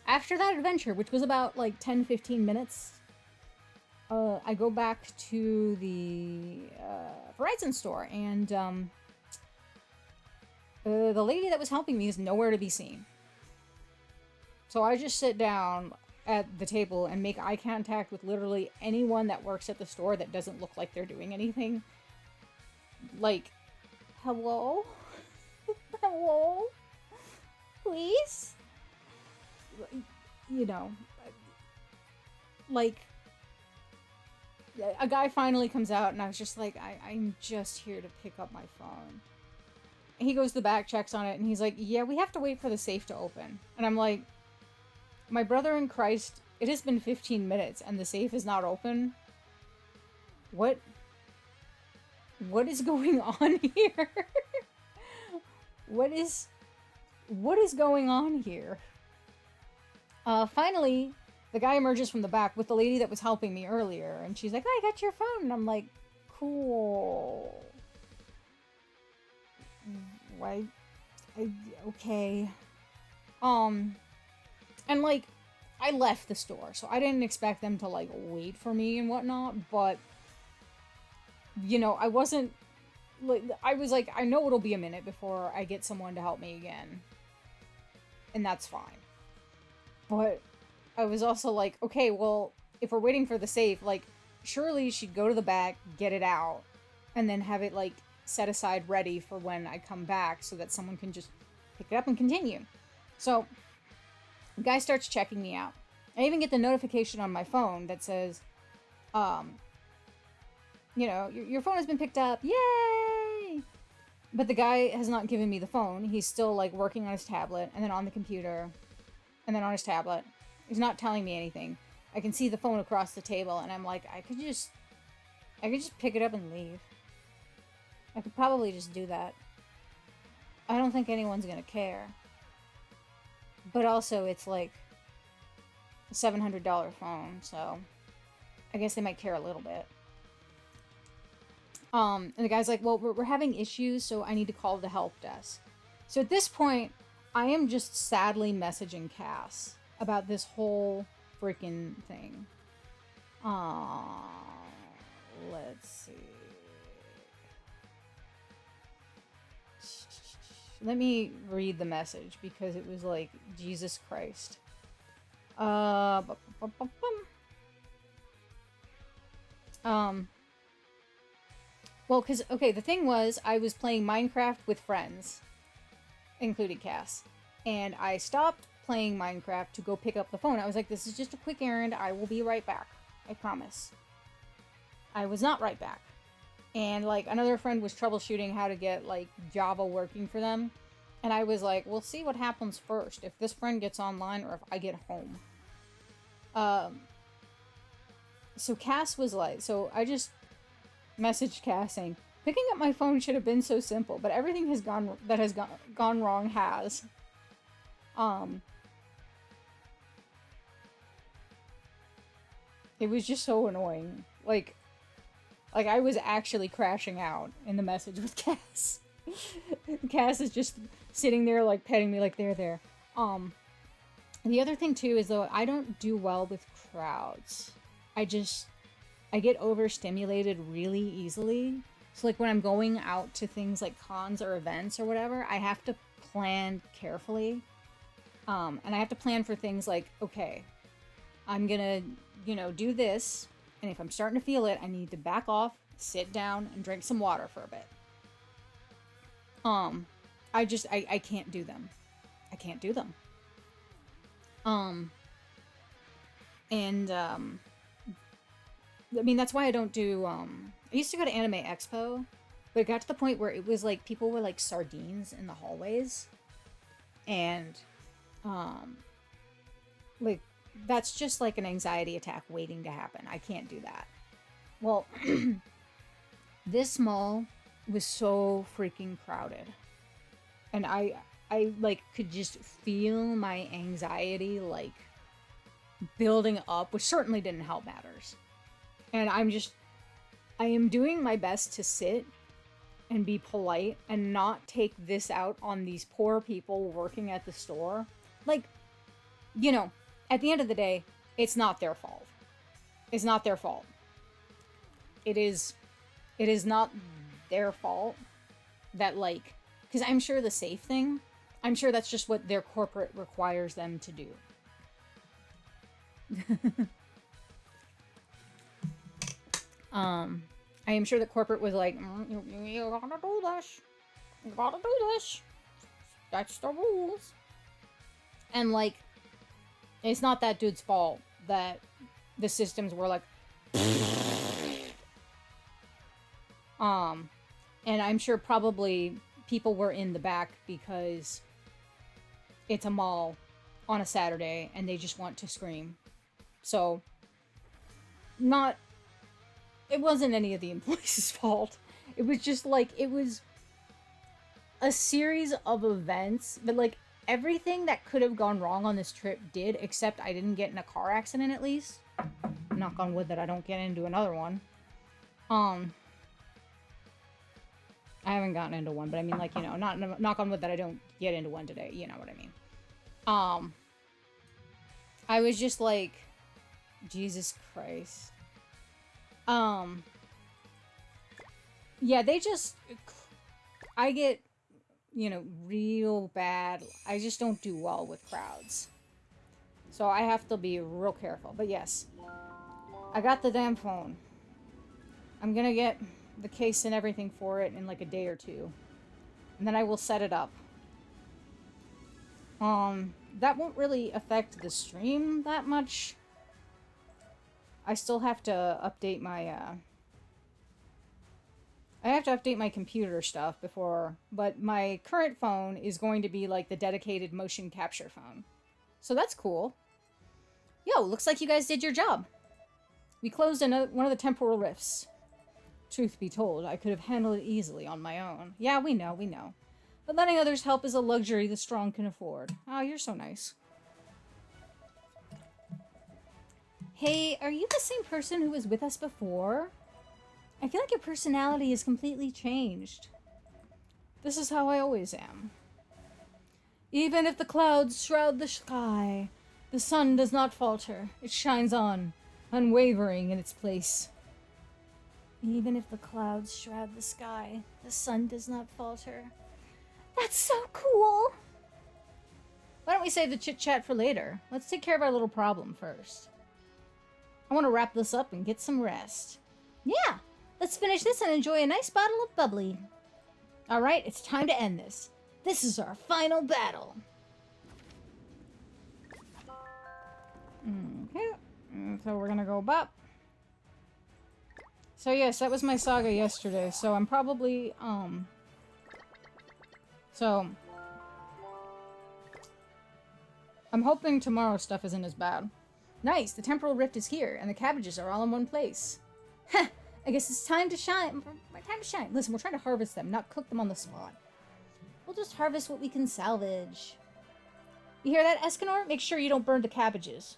After that adventure, which was about, like, 10-15 minutes, I go back to the Verizon store, and the lady that was helping me is nowhere to be seen. So I just sit down at the table and make eye contact with literally anyone that works at the store that doesn't look like they're doing anything. Like, hello? Hello? Please? You know, like, a guy finally comes out, and I was just like, I'm just here to pick up my phone. And he goes to the back, checks on it, and he's like, yeah, we have to wait for the safe to open. And I'm like, my brother in Christ, it has been 15 minutes, and the safe is not open? What is going on here? What is going on here? Finally, the guy emerges from the back with the lady that was helping me earlier, and she's like, I got your phone, and I'm like, cool. Why? Okay. And like, I left the store, so I didn't expect them to like wait for me and whatnot, but you know, I wasn't like, I was like, I know it'll be a minute before I get someone to help me again. And that's fine. But I was also like, okay, well, if we're waiting for the safe, like, surely she'd go to the back, get it out, and then have it, like, set aside ready for when I come back so that someone can just pick it up and continue. So, the guy starts checking me out. I even get the notification on my phone that says, you know, your phone has been picked up. Yay! But the guy has not given me the phone. He's still, like, working on his tablet, and then on the computer, and then on his tablet. He's not telling me anything. I can see the phone across the table, and I'm like, I could just pick it up and leave. I could probably just do that. I don't think anyone's gonna care. But also, it's like a $700 phone, so I guess they might care a little bit. And the guy's like, well, we're having issues, so I need to call the help desk. So at this point, I am just sadly messaging Cass about this whole freaking thing. Let's see. Let me read the message because it was like, Jesus Christ. Well, because, okay, the thing was, I was playing Minecraft with friends, including Cass, and I stopped playing Minecraft to go pick up the phone. I was like, this is just a quick errand, I will be right back. I promise. I was not right back. And, like, another friend was troubleshooting how to get, like, Java working for them, and I was like, we'll see what happens first, if this friend gets online or if I get home. So Cass was like, so I just messaged Cass saying, picking up my phone should have been so simple, but everything has gone wrong has. It was just so annoying. Like I was actually crashing out in the message with Cass. Cass is just sitting there, like, petting me, like, there. The other thing, too, is, though, I don't do well with crowds. I get overstimulated really easily. So, like, when I'm going out to things like cons or events or whatever, I have to plan carefully. And I have to plan for things like, okay, I'm gonna, do this, and if I'm starting to feel it, I need to back off, sit down, and drink some water for a bit. I can't do them. I can't do them. I mean, that's why I don't do, I used to go to Anime Expo, but it got to the point where it was like, people were like sardines in the hallways, and, like, that's just like an anxiety attack waiting to happen. I can't do that. Well, this mall was so freaking crowded, and I like could just feel my anxiety like building up, which certainly didn't help matters. And I am doing my best to sit and be polite and not take this out on these poor people working at the store. Like, at the end of the day, it's not their fault. It's not their fault. It is not their fault that, like, because I'm sure the safe thing, I'm sure that's just what their corporate requires them to do. I am sure that corporate was like, you gotta do this. You gotta do this. That's the rules. And like, it's not that dude's fault that the systems were like, and I'm sure probably people were in the back because it's a mall on a Saturday and they just want to scream. So, it wasn't any of the employees' fault. It was just like, it was a series of events, but like everything that could have gone wrong on this trip did, except I didn't get in a car accident at least. Knock on wood that I don't get into another one. I haven't gotten into one, but I mean, like, you know, not knock on wood that I don't get into one today. You know what I mean? I was just like, Jesus Christ. Yeah, I get, you know, real bad. I just don't do well with crowds. So I have to be real careful. But yes, I got the damn phone. I'm gonna get the case and everything for it in like a day or two. And then I will set it up. That won't really affect the stream that much. I still have to update my, I have to update my computer stuff before, but my current phone is going to be like the dedicated motion capture phone. So that's cool. Yo, looks like you guys did your job. We closed one of the temporal rifts. Truth be told, I could have handled it easily on my own. Yeah, we know. But letting others help is a luxury the strong can afford. Oh, you're so nice. Hey, are you the same person who was with us before? I feel like your personality has completely changed. This is how I always am. Even if the clouds shroud the sky, the sun does not falter. It shines on, unwavering in its place. Even if the clouds shroud the sky, the sun does not falter. That's so cool! Why don't we save the chit-chat for later? Let's take care of our little problem first. I want to wrap this up and get some rest. Yeah, let's finish this and enjoy a nice bottle of bubbly. Alright, it's time to end this. This is our final battle. Okay, so we're gonna go bop. So yes, that was my saga yesterday, so I'm probably, so I'm hoping tomorrow's stuff isn't as bad. Nice, the temporal rift is here, and the cabbages are all in one place. Heh, I guess it's time to shine. Time to shine. Listen, we're trying to harvest them, not cook them on the spot. We'll just harvest what we can salvage. You hear that, Escanor? Make sure you don't burn the cabbages.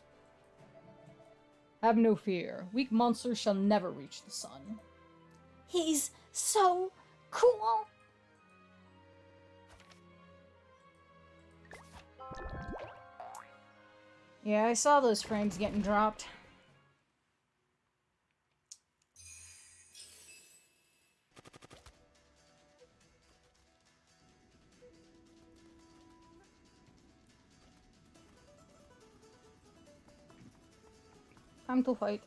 Have no fear. Weak monsters shall never reach the sun. He's so cool. Yeah, I saw those frames getting dropped. Time to fight.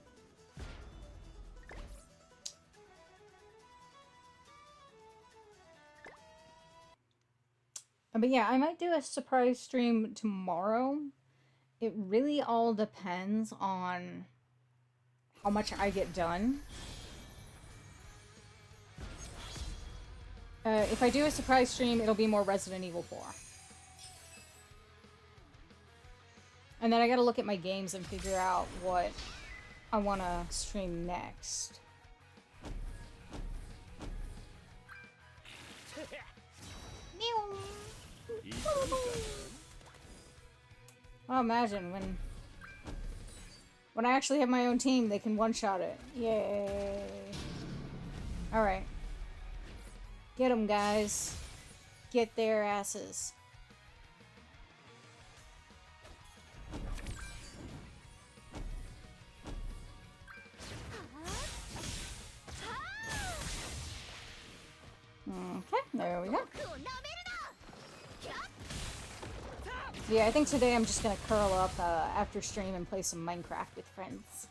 But yeah, I might do a surprise stream tomorrow. It really all depends on how much I get done. If I do a surprise stream, it'll be more Resident Evil 4. And then I gotta look at my games and figure out what I want to stream next. Oh, imagine when I actually have my own team, they can one-shot it. Yay. Alright. Get them, guys. Get their asses. Okay, there we go. Yeah, I think today I'm just gonna curl up after stream and play some Minecraft with friends.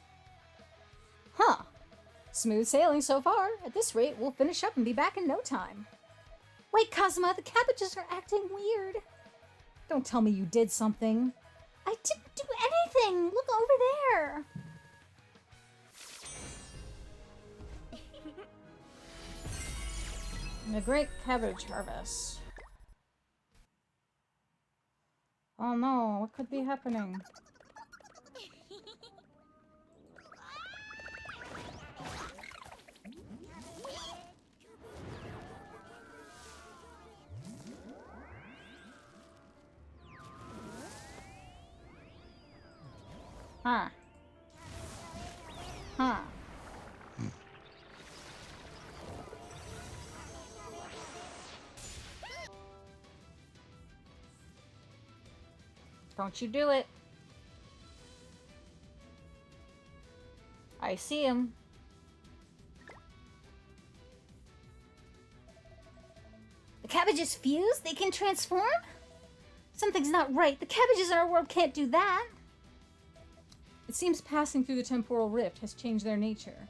Huh. Smooth sailing so far. At this rate, we'll finish up and be back in no time. Wait, Cosma, the cabbages are acting weird. Don't tell me you did something. I didn't do anything. Look over there. The great cabbage harvest. Oh no, what could be happening? Huh. Huh. Don't you do it. I see him. The cabbages fuse? They can transform? Something's not right. The cabbages in our world can't do that. It seems passing through the temporal rift has changed their nature.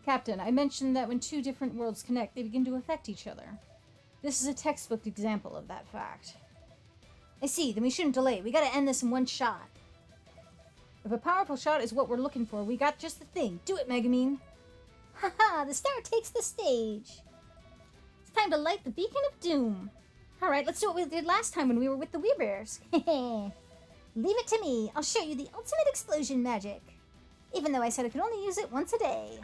Captain, I mentioned that when two different worlds connect, they begin to affect each other. This is a textbook example of that fact. I see. Then we shouldn't delay. We gotta end this in one shot. If a powerful shot is what we're looking for, we got just the thing. Do it, Megumin. Haha, the star takes the stage. It's time to light the beacon of doom. Alright, let's do what we did last time when we were with the Weebears. Leave it to me. I'll show you the ultimate explosion magic. Even though I said I could only use it once a day.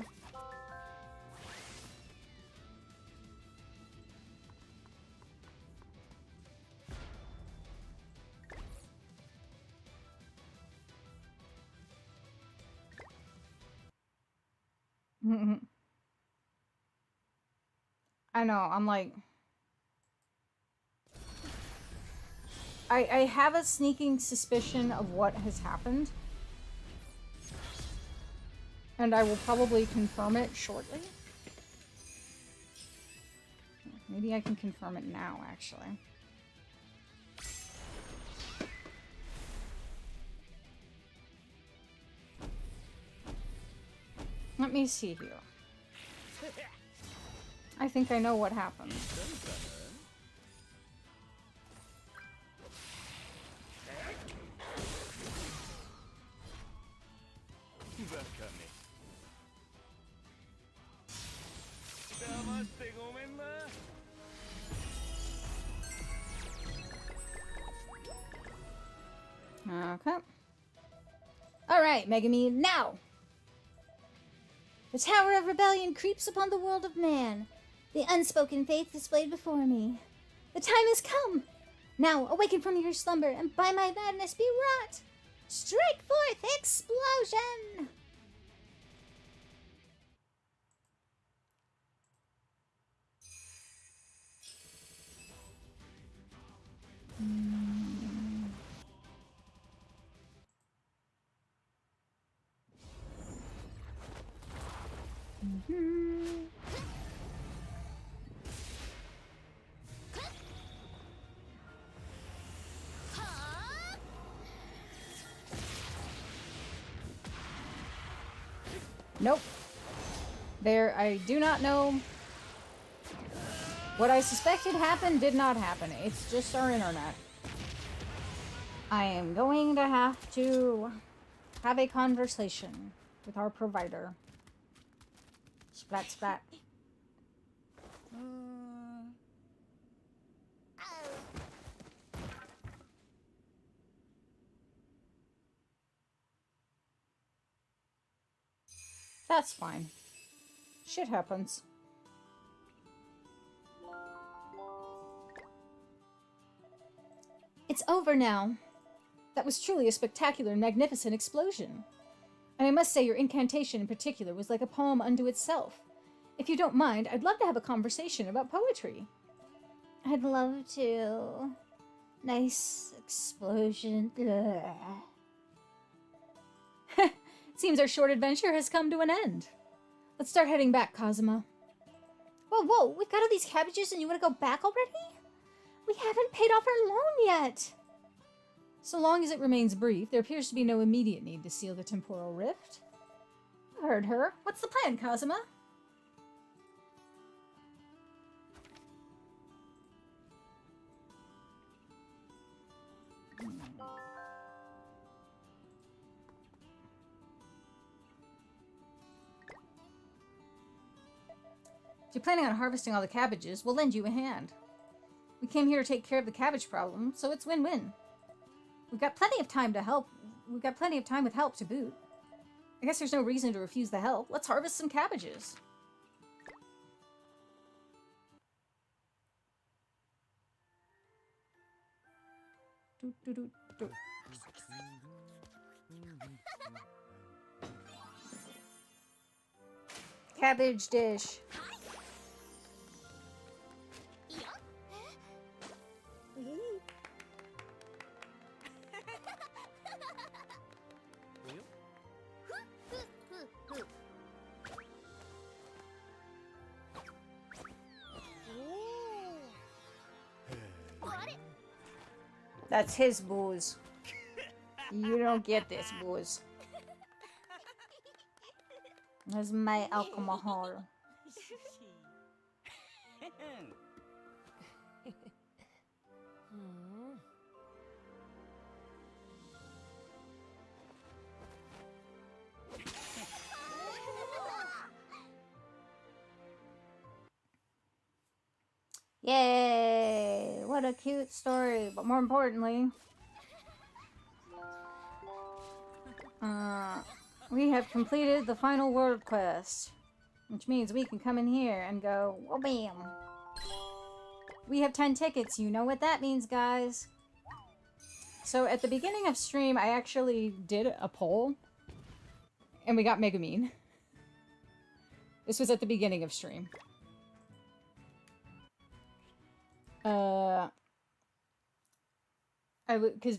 I know, I'm like... I have a sneaking suspicion of what has happened. And I will probably confirm it shortly. Maybe I can confirm it now, actually. Let me see here. I think I know what happened. Okay. Alright, Megumin, now! The Tower of Rebellion creeps upon the world of man. The unspoken faith displayed before me. The time has come! Now, awaken from your slumber, and by my madness be wrought! Strike forth explosion! Nope. There, I do not know. What I suspected happened did not happen. It's just our internet. I am going to have a conversation with our provider. Splat, splat. That's fine. Shit happens. It's over now. That was truly a spectacular and magnificent explosion. And I must say your incantation in particular was like a poem unto itself. If you don't mind, I'd love to have a conversation about poetry. I'd love to. Nice explosion. It seems our short adventure has come to an end. Let's start heading back, Kazuma. Whoa, we've got all these cabbages and you want to go back already? We haven't paid off our loan yet. So long as it remains brief, there appears to be no immediate need to seal the temporal rift. Heard her. What's the plan, Kazuma? you're planning on harvesting all the cabbages, we'll lend you a hand. We came here to take care of the cabbage problem, so it's win-win. We've got plenty of time to help. We've got plenty of time with help to boot. I guess there's no reason to refuse the help. Let's harvest some cabbages. Cabbage dish. That's his booze. You don't get this booze. That's my alcohol. Yay! What a cute story, but more importantly, we have completed the final world quest, which means we can come in here and go, oh bam! We have 10 tickets, you know what that means, guys. So at the beginning of stream, I actually did a poll, and we got Megumin. This was at the beginning of stream.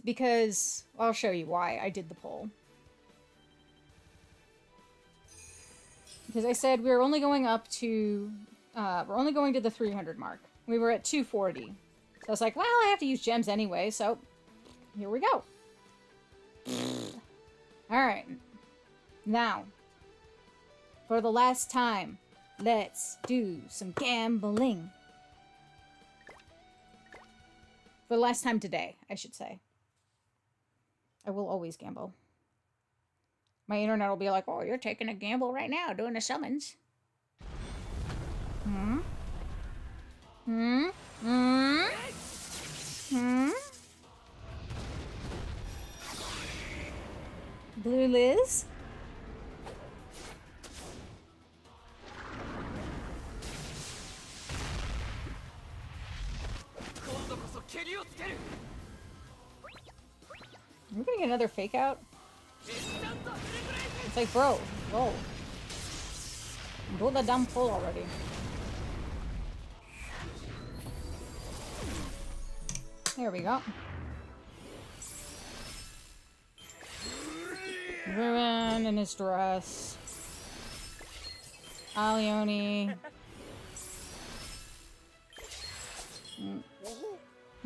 Because I'll show you why I did the poll. Because I said we're only going up to, we're only going to the 300 mark. We were at 240. So I was like, well, I have to use gems anyway, so here we go. Alright. Now, for the last time, let's do some gambling. For the last time today, I should say. I will always gamble. My internet will be like, oh, you're taking a gamble right now, doing the summons. Hmm? Hmm? Hmm? Hmm? Blue Liz? We're gonna get another fake out? It's like, bro, go. Do the dumb pull already. There we go. Ruin in his dress. Alioni.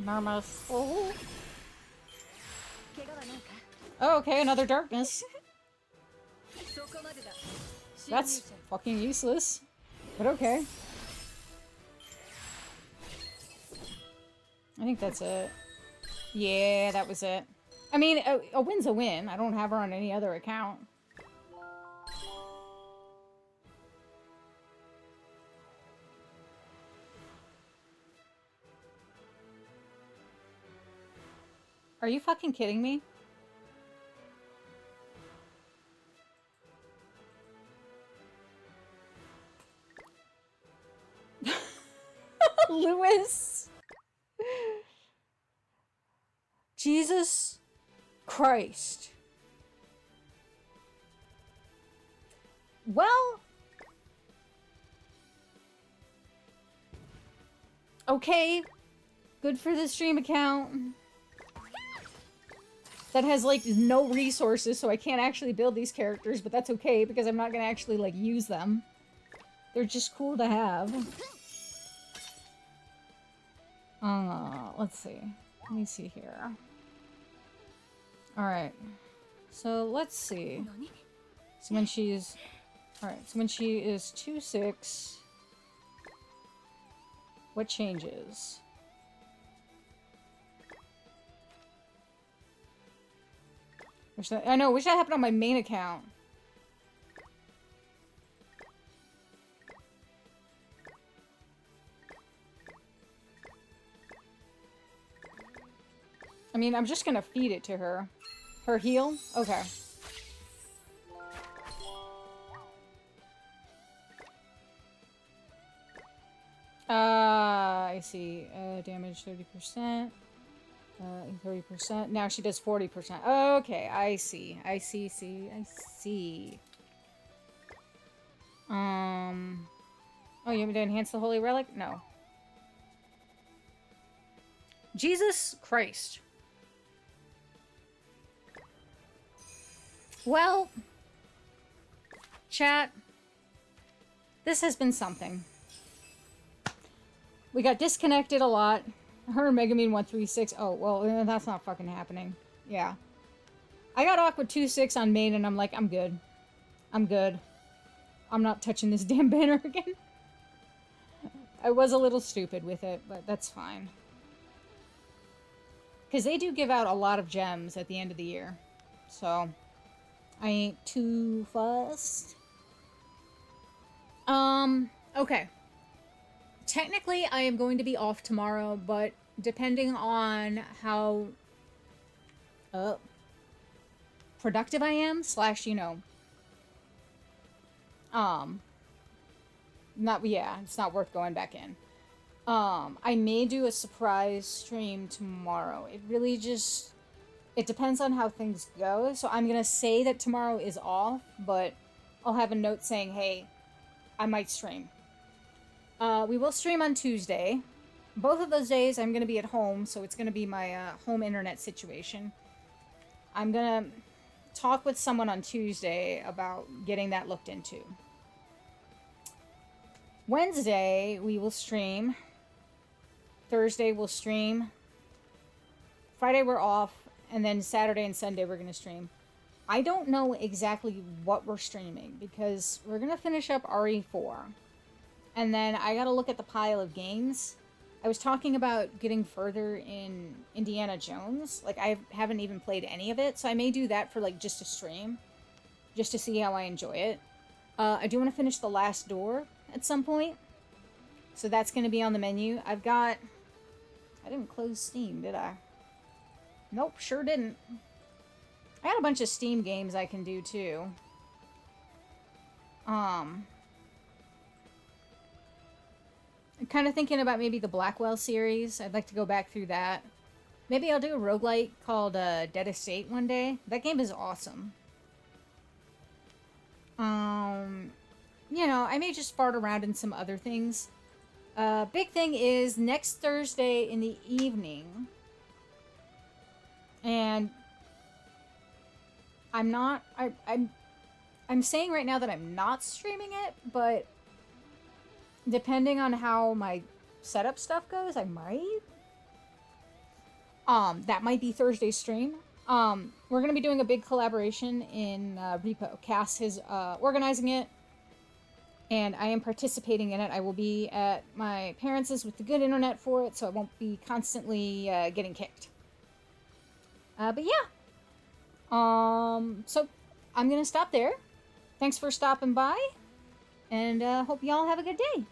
Narmus. Oh. Oh, okay, another darkness. That's fucking useless. But okay. I think that's it. Yeah, that was it. I mean, a win's a win. I don't have her on any other account. Are you fucking kidding me? Lewis. Jesus Christ. Well, okay. Good for the stream account. That has, like, no resources, so I can't actually build these characters, but that's okay, because I'm not gonna actually, like, use them. They're just cool to have. Let's see. Let me see here. Alright. So, let's see. So when she's... Alright, so when she is 2-6... What changes? I know, wish that happened on my main account. mean, I'm just gonna feed it to her. Her heal? Okay. I see. Damage 30%. 30%. Now she does 40%. Okay, I see. I see. Oh, you want me to enhance the Holy Relic? No. Jesus Christ. Well, chat, this has been something. We got disconnected a lot. Her and Megamine 136. Oh, well, that's not fucking happening. Yeah. I got Aqua 26 on main and I'm like, I'm good. I'm good. I'm not touching this damn banner again. I was a little stupid with it, but that's fine. Because they do give out a lot of gems at the end of the year. So, I ain't too fussed. Okay. Technically, I am going to be off tomorrow, but depending on how productive I am, / you know, it's not worth going back in. I may do a surprise stream tomorrow. It really just, it depends on how things go. So I'm gonna say that tomorrow is off, but I'll have a note saying, hey, I might stream. We will stream on Tuesday. Both of those days I'm gonna be at home, so it's gonna be my home internet situation. I'm gonna talk with someone on Tuesday about getting that looked into. Wednesday, we will stream. Thursday, we'll stream. Friday, we're off. And then Saturday and Sunday, we're going to stream. I don't know exactly what we're streaming because we're going to finish up RE4. And then I got to look at the pile of games. I was talking about getting further in Indiana Jones. Like, I haven't even played any of it. So I may do that for, like, just a stream. Just to see how I enjoy it. I do want to finish The Last Door at some point. So that's going to be on the menu. I didn't close Steam, did I? Nope, sure didn't. I got a bunch of Steam games I can do, too. I'm kind of thinking about maybe the Blackwell series. I'd like to go back through that. Maybe I'll do a roguelite called Dead Estate one day. That game is awesome. You know, I may just fart around in some other things. Big thing is next Thursday in the evening. And I'm saying right now that I'm not streaming it, but depending on how my setup stuff goes, I might. That might be Thursday's stream. We're going to be doing a big collaboration in Repo. Cass is organizing it, and I am participating in it. I will be at my parents' with the good internet for it, so I won't be constantly getting kicked. But yeah. So I'm going to stop there. Thanks for stopping by, and hope y'all have a good day.